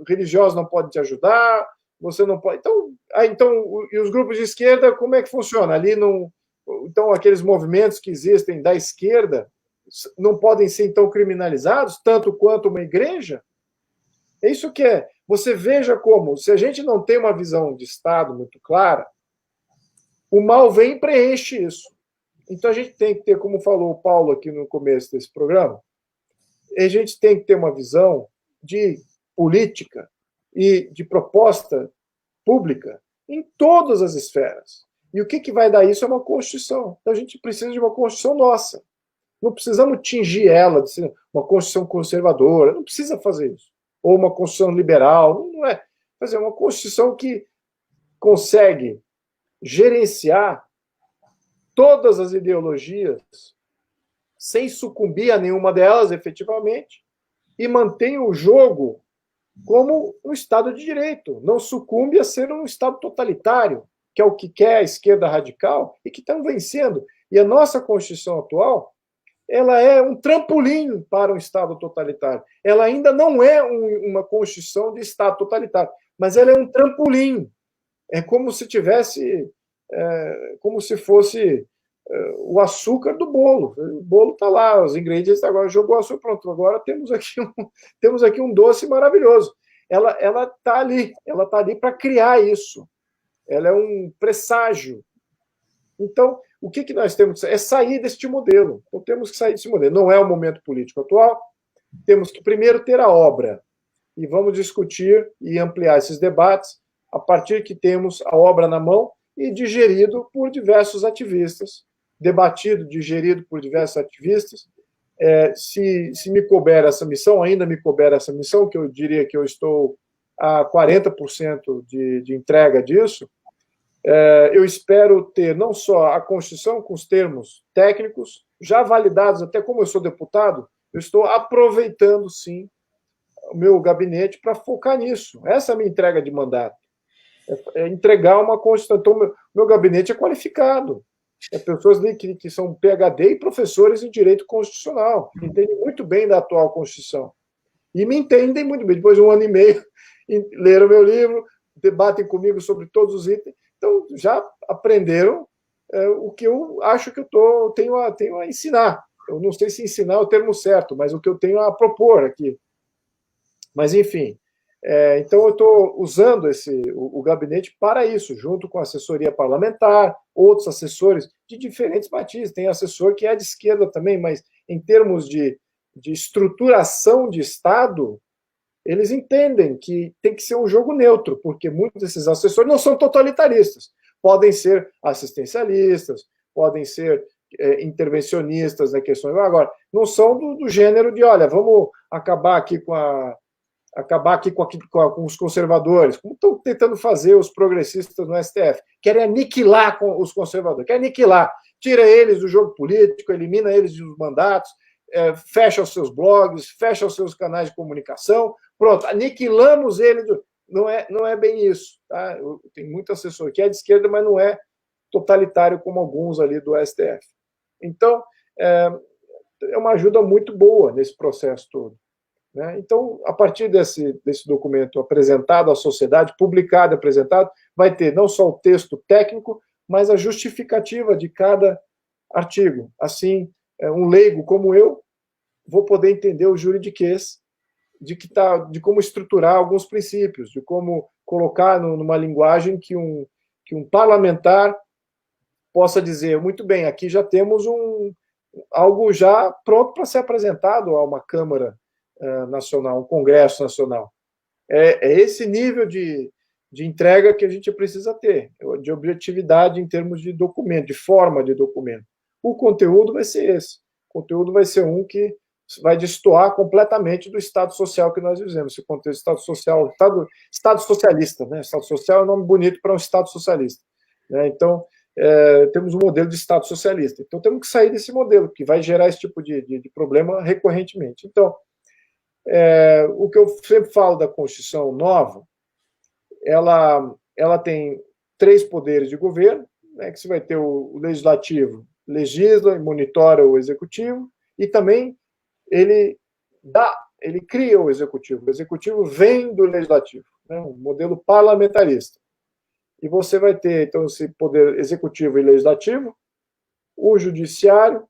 religiosos não podem te ajudar, você não pode... Então, e os grupos de esquerda, como é que funciona? Ali então aqueles movimentos que existem da esquerda não podem ser, então, criminalizados, tanto quanto uma igreja? É isso que é. Você veja como, se a gente não tem uma visão de Estado muito clara, o mal vem e preenche isso. Então a gente tem que ter, como falou o Paulo aqui no começo desse programa, a gente tem que ter uma visão de política e de proposta pública em todas as esferas. E o que vai dar isso é uma Constituição. Então a gente precisa de uma Constituição nossa. Não precisamos tingir ela de ser uma Constituição conservadora, não precisa fazer isso. Ou uma Constituição liberal, não é. Fazer uma Constituição que consegue gerenciar todas as ideologias sem sucumbir a nenhuma delas, efetivamente, e mantém o jogo como um Estado de Direito. Não sucumbe a ser um Estado totalitário, que é o que quer a esquerda radical e que estão vencendo. E a nossa Constituição atual, ela é um trampolim para um Estado totalitário. Ela ainda não é uma Constituição de Estado totalitário, mas ela é um trampolim. É como se tivesse, como se fosse o açúcar do bolo. O bolo está lá, os ingredientes, agora jogou açúcar, pronto, agora temos aqui um doce maravilhoso. Ela está ali para criar isso. Ela é um presságio. Então, o que nós temos é sair deste modelo. Então, temos que sair desse modelo. Não é o momento político atual. Temos que primeiro ter a obra. E vamos discutir e ampliar esses debates a partir que temos a obra na mão e digerido por diversos ativistas, debatido, digerido por diversos ativistas. Se me couber essa missão, ainda me couber essa missão, que eu diria que eu estou a 40% de entrega disso, eu espero ter não só a Constituição com os termos técnicos, já validados, até como eu sou deputado, eu estou aproveitando, sim, o meu gabinete para focar nisso. Essa é a minha entrega de mandato. É entregar uma Constituição. Então, meu gabinete é qualificado. É pessoas que são PhD e professores em direito constitucional, que entendem muito bem da atual Constituição. E me entendem muito bem. Depois de 1 ano e meio, leram meu livro, debatem comigo sobre todos os itens. Então, já aprenderam o que eu acho que eu tenho a ensinar. Eu não sei se ensinar é o termo certo, mas o que eu tenho a propor aqui. Mas, enfim, então eu estou usando o gabinete para isso, junto com a assessoria parlamentar, outros assessores de diferentes matizes. Tem assessor que é de esquerda também, mas em termos de estruturação de Estado, eles entendem que tem que ser um jogo neutro, porque muitos desses assessores não são totalitaristas. Podem ser assistencialistas, podem ser intervencionistas na questão. Agora, não são do gênero de, olha, vamos acabar aqui com os conservadores, como estão tentando fazer os progressistas no STF. Querem aniquilar os conservadores, querem aniquilar. Tira eles do jogo político, elimina eles dos mandatos, fecha os seus blogs, fecha os seus canais de comunicação. Pronto, aniquilamos eles. Não é bem isso. Tá? Tem muito assessor que é de esquerda, mas não é totalitário como alguns ali do STF. Então, é uma ajuda muito boa nesse processo todo. Né? Então, a partir desse documento apresentado à sociedade, publicado e apresentado, vai ter não só o texto técnico, mas a justificativa de cada artigo. Assim, um leigo como eu, vou poder entender o juridiquês de como estruturar alguns princípios, de como colocar numa linguagem que um parlamentar possa dizer, muito bem, aqui já temos algo já pronto para ser apresentado a uma Câmara Nacional, um Congresso Nacional. É esse nível de entrega que a gente precisa ter, de objetividade em termos de documento, de forma de documento. O conteúdo vai ser esse. O conteúdo vai ser um que vai destoar completamente do Estado social que nós vivemos. Esse contexto Estado social, Estado socialista, né? Estado social é um nome bonito para um Estado socialista. Né? Então, temos um modelo de Estado socialista. Então, temos que sair desse modelo, que vai gerar esse tipo de problema recorrentemente. Então, o que eu sempre falo da Constituição nova, ela tem 3 poderes de governo, né, que você vai ter o legislativo, legisla e monitora o executivo, e também ele cria o executivo vem do legislativo, né, um modelo parlamentarista. E você vai ter, então, esse poder executivo e legislativo, o judiciário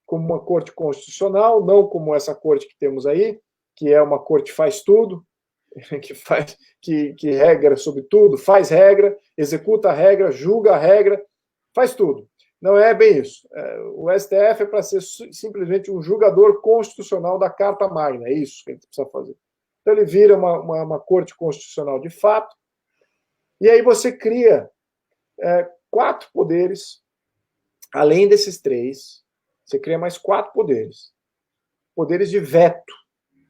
como uma corte constitucional, não como essa corte que temos aí, que é uma corte faz tudo, que regra sobre tudo, faz regra, executa a regra, julga a regra, faz tudo. Não é bem isso. O STF é para ser simplesmente um julgador constitucional da Carta Magna, é isso que a gente precisa fazer. Então ele vira uma corte constitucional de fato, e aí você cria 4 poderes, além desses 3, você cria mais 4 poderes. Poderes de veto.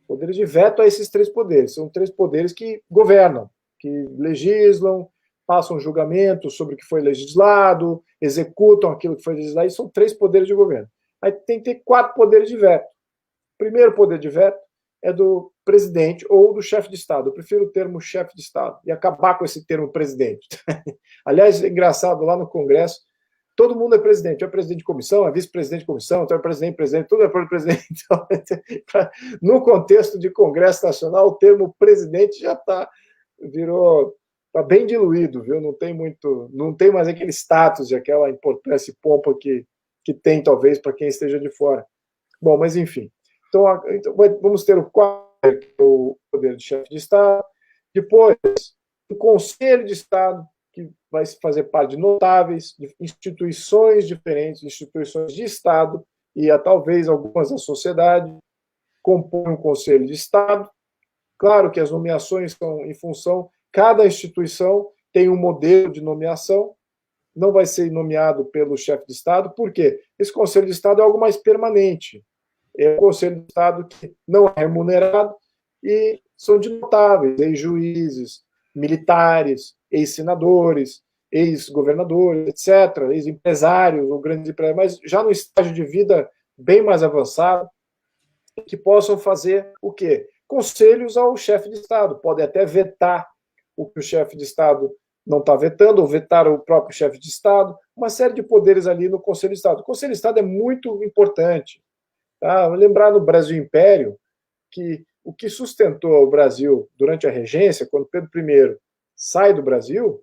Poderes de veto a esses 3 poderes. São 3 poderes que governam, que legislam, passam julgamento sobre o que foi legislado, executam aquilo que foi legislado, e são 3 poderes de governo. Aí tem que ter 4 poderes de veto. O primeiro poder de veto é do presidente ou do chefe de Estado. Eu prefiro o termo chefe de Estado e acabar com esse termo presidente. Aliás, é engraçado, lá no Congresso, todo mundo é presidente. É presidente de comissão, é vice-presidente de comissão, então é presidente, tudo é presidente. Então, no contexto de Congresso Nacional, o termo presidente já está bem diluído, viu? Não tem mais aquele status e aquela importância e pompa que tem, talvez, para quem esteja de fora. Bom, mas enfim. Então vamos ter o poder de chefe de Estado, depois o Conselho de Estado, que vai fazer parte de notáveis, de instituições diferentes, instituições de Estado e talvez algumas da sociedade, compõem um Conselho de Estado. Claro que as nomeações são em função, cada instituição tem um modelo de nomeação, não vai ser nomeado pelo chefe de Estado, por quê? Esse Conselho de Estado é algo mais permanente. É um Conselho de Estado que não é remunerado e são de notáveis, ex-juízes, militares, ex-senadores, ex-governadores, etc., ex-empresários ou grandes empresários, mas já no estágio de vida bem mais avançado, que possam fazer o quê? Conselhos ao chefe de Estado. Podem até vetar o que o chefe de Estado não está vetando, ou vetar o próprio chefe de Estado, uma série de poderes ali no Conselho de Estado. O Conselho de Estado é muito importante. Tá? Lembrar no Brasil Império que o que sustentou o Brasil durante a regência, quando Pedro I sai do Brasil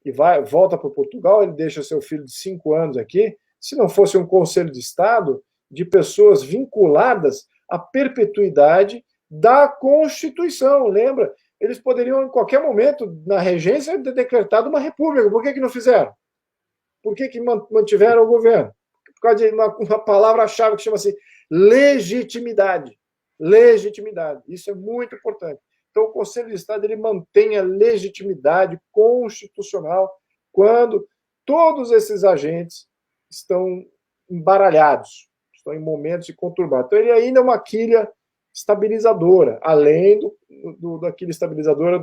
e volta para Portugal, ele deixa seu filho de 5 anos aqui, se não fosse um Conselho de Estado de pessoas vinculadas à perpetuidade da Constituição, lembra? Eles poderiam, em qualquer momento, na regência, ter decretado uma república. Por que não fizeram? Por que mantiveram o governo? Por causa de uma palavra-chave que chama-se legitimidade. Legitimidade. Isso é muito importante. Então, o Conselho de Estado ele mantém a legitimidade constitucional quando todos esses agentes estão embaralhados, estão em momentos de conturbados. Então, ele ainda é uma quilha estabilizadora, além da quilha estabilizadora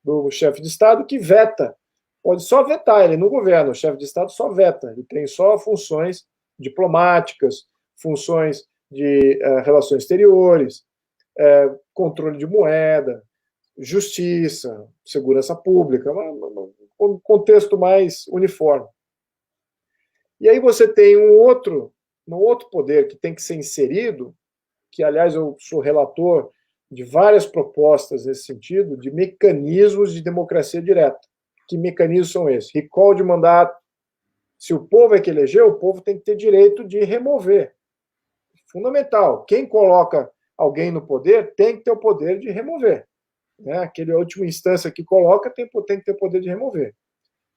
do chefe de Estado, que veta. Pode só vetar, ele não governa, o chefe de Estado só veta, ele tem só funções diplomáticas, funções de relações exteriores, controle de moeda, justiça, segurança pública, um contexto mais uniforme. E aí você tem um outro poder que tem que ser inserido, que, aliás, eu sou relator de várias propostas nesse sentido, de mecanismos de democracia direta. Que mecanismos são esses? Recall de mandato. Se o povo é que elegeu, o povo tem que ter direito de remover. Fundamental. Quem coloca alguém no poder tem que ter o poder de remover. Né? Aquele última instância que coloca tem que ter o poder de remover.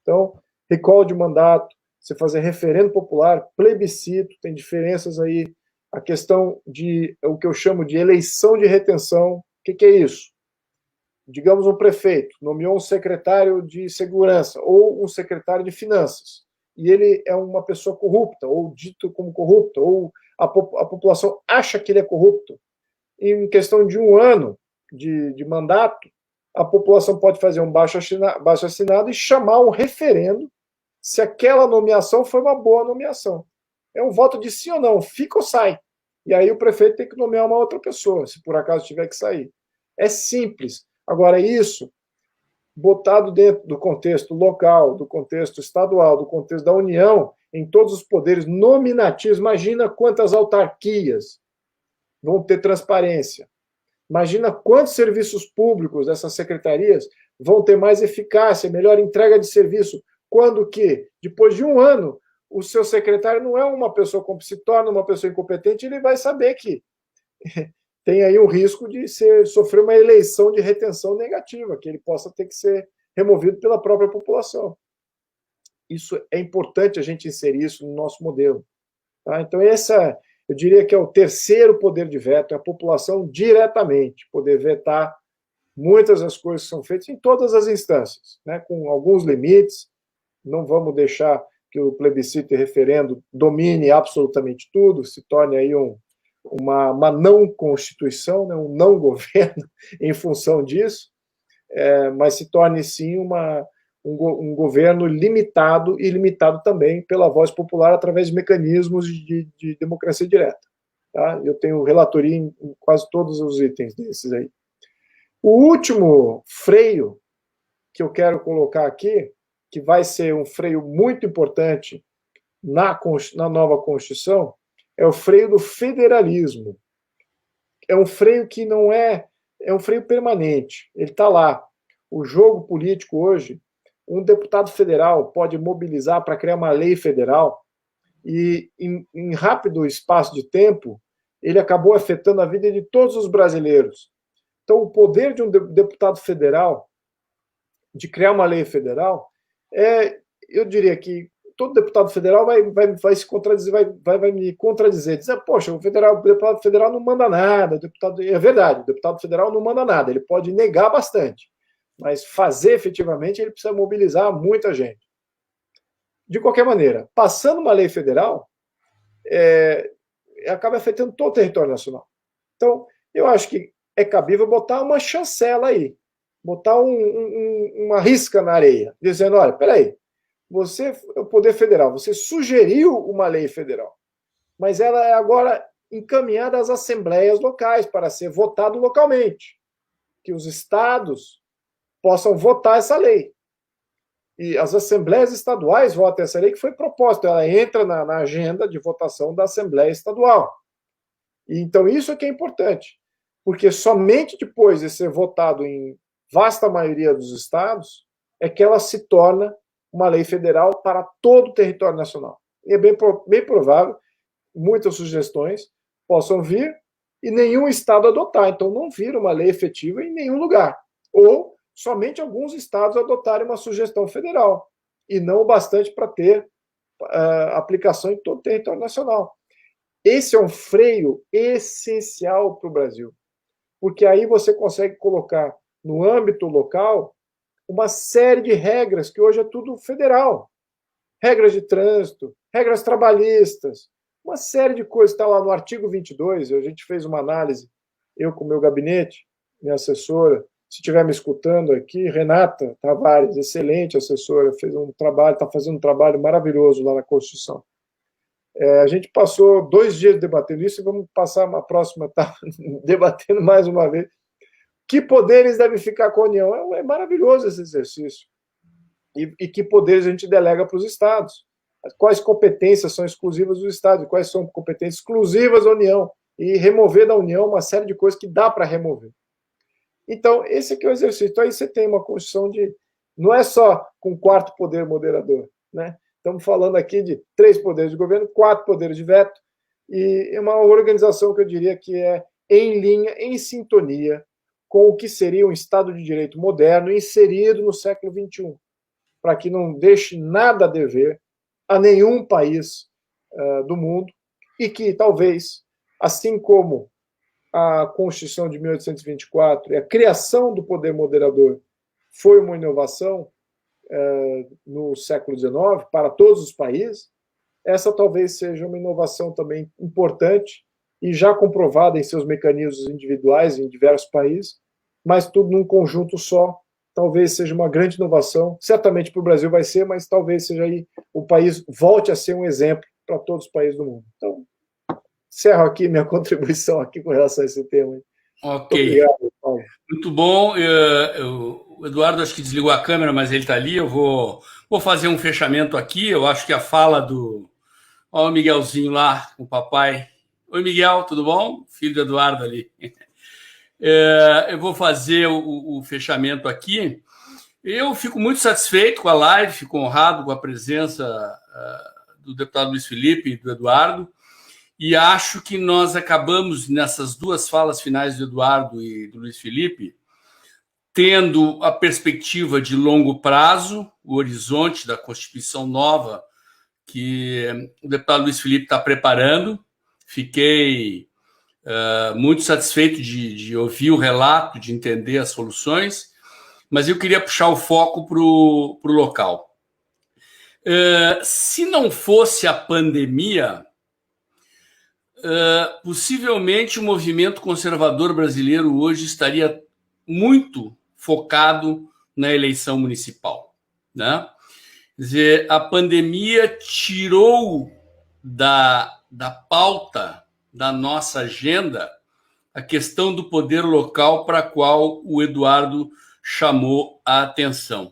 Então, recall de mandato, você fazer referendo popular, plebiscito, tem diferenças aí. A questão de o que eu chamo de eleição de retenção. O que é isso? Digamos, um prefeito nomeou um secretário de segurança ou um secretário de finanças, e ele é uma pessoa corrupta, ou dito como corrupto, ou a população acha que ele é corrupto. Em questão de 1 ano de mandato, a população pode fazer um baixo assinado e chamar um referendo se aquela nomeação foi uma boa nomeação. É um voto de sim ou não, fica ou sai. E aí o prefeito tem que nomear uma outra pessoa, se por acaso tiver que sair. É simples. Agora, isso, botado dentro do contexto local, do contexto estadual, do contexto da União, em todos os poderes nominativos, imagina quantas autarquias vão ter transparência. Imagina quantos serviços públicos dessas secretarias vão ter mais eficácia, melhor entrega de serviço, quando que, depois de 1 ano, o seu secretário não é uma pessoa, se torna uma pessoa incompetente, ele vai saber que tem aí o risco de sofrer uma eleição de retenção negativa, que ele possa ter que ser removido pela própria população. Isso é importante a gente inserir isso no nosso modelo. Tá? Então, eu diria que é o terceiro poder de veto, é a população diretamente poder vetar muitas das coisas que são feitas em todas as instâncias, né? Com alguns limites. Não vamos deixar que o plebiscito e referendo domine absolutamente tudo, se torne aí uma não constituição, né? Um não governo em função disso, mas se torne sim um governo limitado e limitado também pela voz popular através de mecanismos de democracia direta. Tá? Eu tenho relatoria em quase todos os itens desses aí. O último freio que eu quero colocar aqui, que vai ser um freio muito importante na nova Constituição, é o freio do federalismo. É um freio que não é um freio permanente, ele está lá. O jogo político hoje, um deputado federal pode mobilizar para criar uma lei federal e, em rápido espaço de tempo, ele acabou afetando a vida de todos os brasileiros. Então, o poder de um deputado federal de criar uma lei federal, eu diria que todo deputado federal vai se contradizer, vai me contradizer, dizer, poxa, o deputado federal não manda nada, é verdade, o deputado federal não manda nada, ele pode negar bastante, mas fazer efetivamente ele precisa mobilizar muita gente. De qualquer maneira, passando uma lei federal, acaba afetando todo o território nacional. Então, eu acho que é cabível botar uma chancela aí, botar uma risca na areia, dizendo, olha, peraí, você, o Poder Federal, você sugeriu uma lei federal, mas ela é agora encaminhada às assembleias locais para ser votado localmente, que os estados possam votar essa lei. E as assembleias estaduais votam essa lei que foi proposta, ela entra na agenda de votação da Assembleia Estadual. E, então, isso é que é importante, porque somente depois de ser votado em vasta maioria dos estados é que ela se torna uma lei federal para todo o território nacional. E é bem provável, muitas sugestões possam vir e nenhum estado adotar. Então, não vira uma lei efetiva em nenhum lugar. Ou somente alguns estados adotarem uma sugestão federal, e não o bastante para ter aplicação em todo o território nacional. Esse é um freio essencial para o Brasil, porque aí você consegue colocar no âmbito local uma série de regras, que hoje é tudo federal. Regras de trânsito, regras trabalhistas, uma série de coisas. Está lá no artigo 22, a gente fez uma análise, eu com o meu gabinete, minha assessora, se estiver me escutando aqui, Renata Tavares, excelente assessora, está fazendo um trabalho maravilhoso lá na Constituição. A gente passou 2 dias debatendo isso e vamos passar uma próxima etapa debatendo mais uma vez. Que poderes devem ficar com a União? É maravilhoso esse exercício. E que poderes a gente delega para os estados? Quais competências são exclusivas dos estados? Quais são competências exclusivas da União? E remover da União uma série de coisas que dá para remover. Então, esse aqui é o exercício. Então, aí você tem uma Constituição não é só com 4º poder moderador, né? Estamos falando aqui de 3 poderes de governo, 4 poderes de veto, e é uma organização que eu diria que é em linha, em sintonia com o que seria um Estado de Direito moderno inserido no século XXI, para que não deixe nada a dever a nenhum país do mundo, e que talvez, assim como a Constituição de 1824 e a criação do poder moderador foi uma inovação no século XIX para todos os países, essa talvez seja uma inovação também importante e já comprovada em seus mecanismos individuais em diversos países, mas tudo num conjunto só. Talvez seja uma grande inovação, certamente para o Brasil vai ser, mas talvez seja aí o país volte a ser um exemplo para todos os países do mundo. Então, encerro aqui minha contribuição aqui com relação a esse tema. Ok. Obrigado, Paulo. Muito bom. O Eduardo acho que desligou a câmera, mas ele está ali. Eu vou fazer um fechamento aqui. Eu acho que a fala do... Olha o Miguelzinho lá, com o papai. Oi, Miguel, tudo bom? Filho do Eduardo ali. Eu vou fazer o fechamento aqui. Eu fico muito satisfeito com a live, fico honrado com a presença do deputado Luiz Felipe e do Eduardo, e acho que nós acabamos, nessas duas falas finais do Eduardo e do Luiz Felipe, tendo a perspectiva de longo prazo, o horizonte da Constituição nova que o deputado Luiz Felipe está preparando. Fiquei muito satisfeito de ouvir o relato, de entender as soluções, mas eu queria puxar o foco para o local. Se não fosse a pandemia, possivelmente o movimento conservador brasileiro hoje estaria muito focado na eleição municipal, né? Quer dizer, a pandemia tirou da pauta da nossa agenda a questão do poder local para a qual o Eduardo chamou a atenção.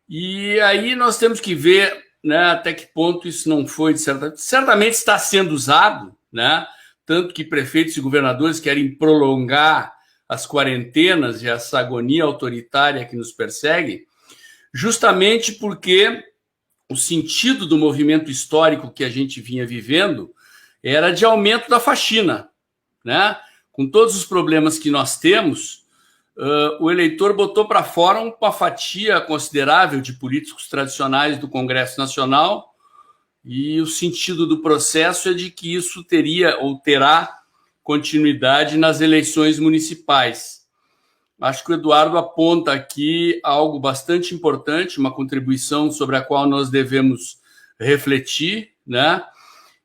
E aí nós temos que ver, né, até que ponto isso não foi, certamente está sendo usado, né? Tanto que prefeitos e governadores querem prolongar as quarentenas e essa agonia autoritária que nos persegue, justamente porque o sentido do movimento histórico que a gente vinha vivendo era de aumento da faxina, né? Com todos os problemas que nós temos, o eleitor botou para fora uma fatia considerável de políticos tradicionais do Congresso Nacional, e o sentido do processo é de que isso teria ou terá continuidade nas eleições municipais. Acho que o Eduardo aponta aqui algo bastante importante, uma contribuição sobre a qual nós devemos refletir, né?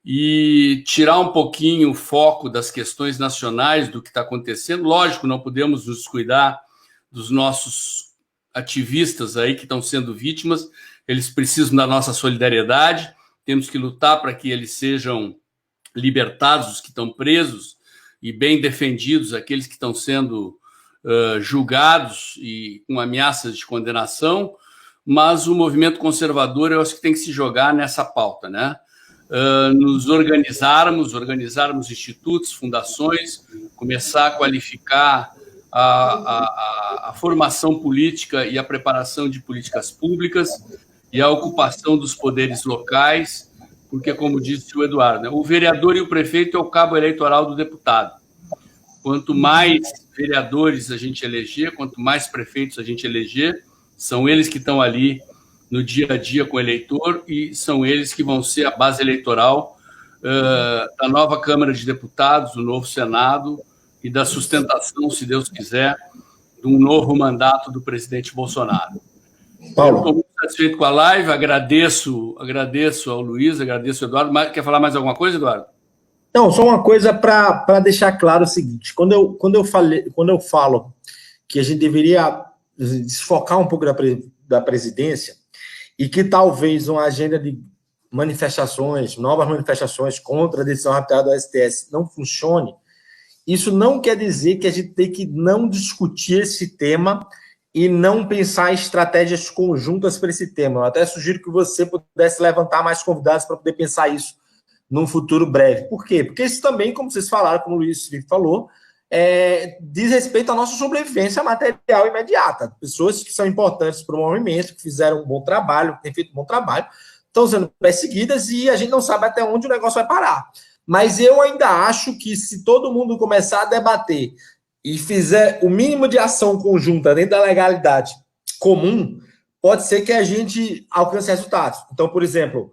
E tirar um pouquinho o foco das questões nacionais, do que está acontecendo. Lógico, não podemos nos descuidar dos nossos ativistas aí que estão sendo vítimas, eles precisam da nossa solidariedade, temos que lutar para que eles sejam libertados, os que estão presos, e bem defendidos aqueles que estão sendo julgados e com ameaças de condenação, mas o movimento conservador eu acho que tem que se jogar nessa pauta, né? Nos organizarmos institutos, fundações, começar a qualificar a formação política e a preparação de políticas públicas e a ocupação dos poderes locais, porque, como disse o Eduardo, né, o vereador e o prefeito é o cabo eleitoral do deputado. Quanto mais vereadores a gente eleger, quanto mais prefeitos a gente eleger, são eles que estão ali no dia a dia com o eleitor e são eles que vão ser a base eleitoral da nova Câmara de Deputados, do novo Senado e da sustentação, se Deus quiser, de um novo mandato do presidente Bolsonaro. Paulo. Eu estou muito satisfeito com a live, agradeço ao Luiz, agradeço ao Eduardo. Quer falar mais alguma coisa, Eduardo? Não, só uma coisa para deixar claro o seguinte: quando eu falo que a gente deveria desfocar um pouco da presidência e que talvez uma agenda de manifestações, novas manifestações contra a decisão raptada do STF não funcione, isso não quer dizer que a gente tem que não discutir esse tema e não pensar em estratégias conjuntas para esse tema. Eu até sugiro que você pudesse levantar mais convidados para poder pensar isso num futuro breve. Por quê? Porque isso também, como vocês falaram, como o Luiz Felipe falou, diz respeito à nossa sobrevivência material imediata. Pessoas que são importantes para o movimento, que fizeram um bom trabalho, que têm feito um bom trabalho, estão sendo perseguidas e a gente não sabe até onde o negócio vai parar. Mas eu ainda acho que se todo mundo começar a debater e fizer o mínimo de ação conjunta dentro da legalidade comum, pode ser que a gente alcance resultados. Então, por exemplo,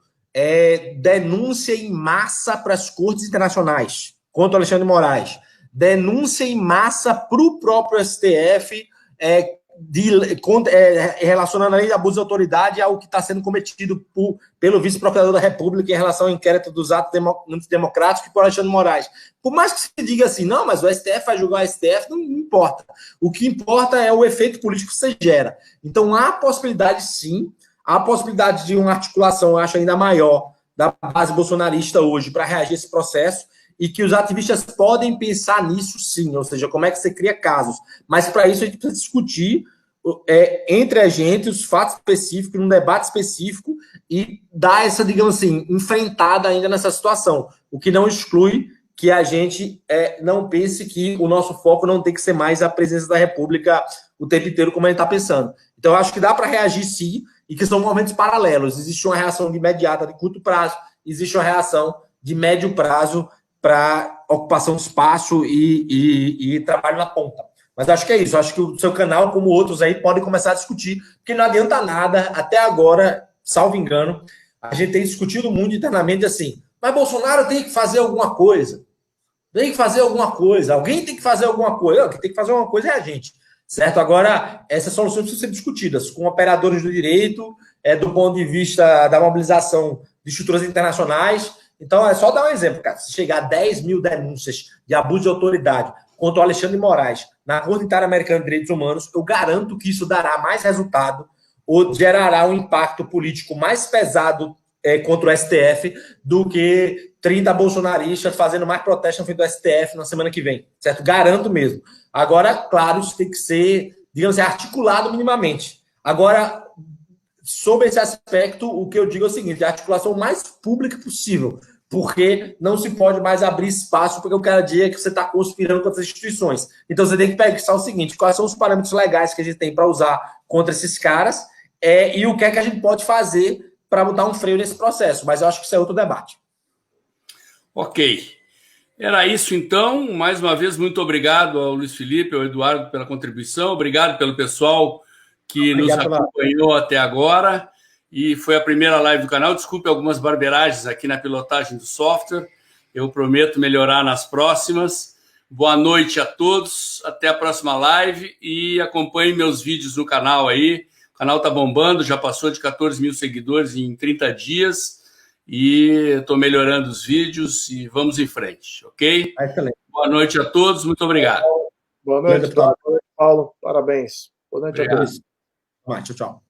denúncia em massa para as cortes internacionais contra o Alexandre de Moraes, denúncia em massa para o próprio STF, relacionando a lei de abuso de autoridade ao que está sendo cometido pelo vice-procurador da República em relação ao inquérito dos atos antidemocráticos por Alexandre de Moraes. Por mais que se diga assim, não, mas o STF vai julgar o STF, não importa. O que importa é o efeito político que você gera. Então, há possibilidade, sim, há possibilidade de uma articulação, eu acho, ainda maior da base bolsonarista hoje para reagir a esse processo, e que os ativistas podem pensar nisso sim, ou seja, como é que você cria casos. Mas para isso a gente precisa discutir entre a gente os fatos específicos, num debate específico, e dar essa, digamos assim, enfrentada ainda nessa situação. O que não exclui que a gente não pense que o nosso foco não tem que ser mais a presença da República o tempo inteiro, como a gente está pensando. Então, eu acho que dá para reagir sim, e que são movimentos paralelos. Existe uma reação de imediata, de curto prazo, existe uma reação de médio prazo para ocupação de espaço e trabalho na ponta. Mas acho que é isso. Acho que o seu canal, como outros aí, podem começar a discutir, porque não adianta nada, até agora, salvo engano, a gente tem discutido muito internamente assim, mas Bolsonaro tem que fazer alguma coisa. Tem que fazer alguma coisa. Alguém tem que fazer alguma coisa. Quem tem que fazer alguma coisa é a gente. Certo? Agora, essas soluções precisam ser discutidas com operadores do direito, do ponto de vista da mobilização de estruturas internacionais. Então, é só dar um exemplo, cara. Se chegar a 10 mil denúncias de abuso de autoridade contra o Alexandre de Moraes na Corte Interamericana de Direitos Humanos, eu garanto que isso dará mais resultado ou gerará um impacto político mais pesado contra o STF do que 30 bolsonaristas fazendo mais protesto na frente do STF na semana que vem, certo? Garanto mesmo. Agora, claro, isso tem que ser, digamos assim, articulado minimamente. Agora, sobre esse aspecto, o que eu digo é o seguinte, a articulação mais pública possível, porque não se pode mais abrir espaço porque o cara diz que você está conspirando contra as instituições. Então, você tem que pensar o seguinte, quais são os parâmetros legais que a gente tem para usar contra esses caras e o que é que a gente pode fazer para botar um freio nesse processo. Mas eu acho que isso é outro debate. Ok. Era isso, então. Mais uma vez, muito obrigado ao Luiz Felipe, ao Eduardo pela contribuição. Obrigado pelo pessoal que nos acompanhou até agora. E foi a primeira live do canal. Desculpe algumas barberagens aqui na pilotagem do software. Eu prometo melhorar nas próximas. Boa noite a todos. Até a próxima live. E acompanhe meus vídeos no canal aí. O canal está bombando, já passou de 14 mil seguidores em 30 dias. E estou melhorando os vídeos e vamos em frente, ok? Excelente. Boa noite a todos, muito obrigado. Boa noite, Paulo. Parabéns. Boa noite a todos. Tchau, tchau.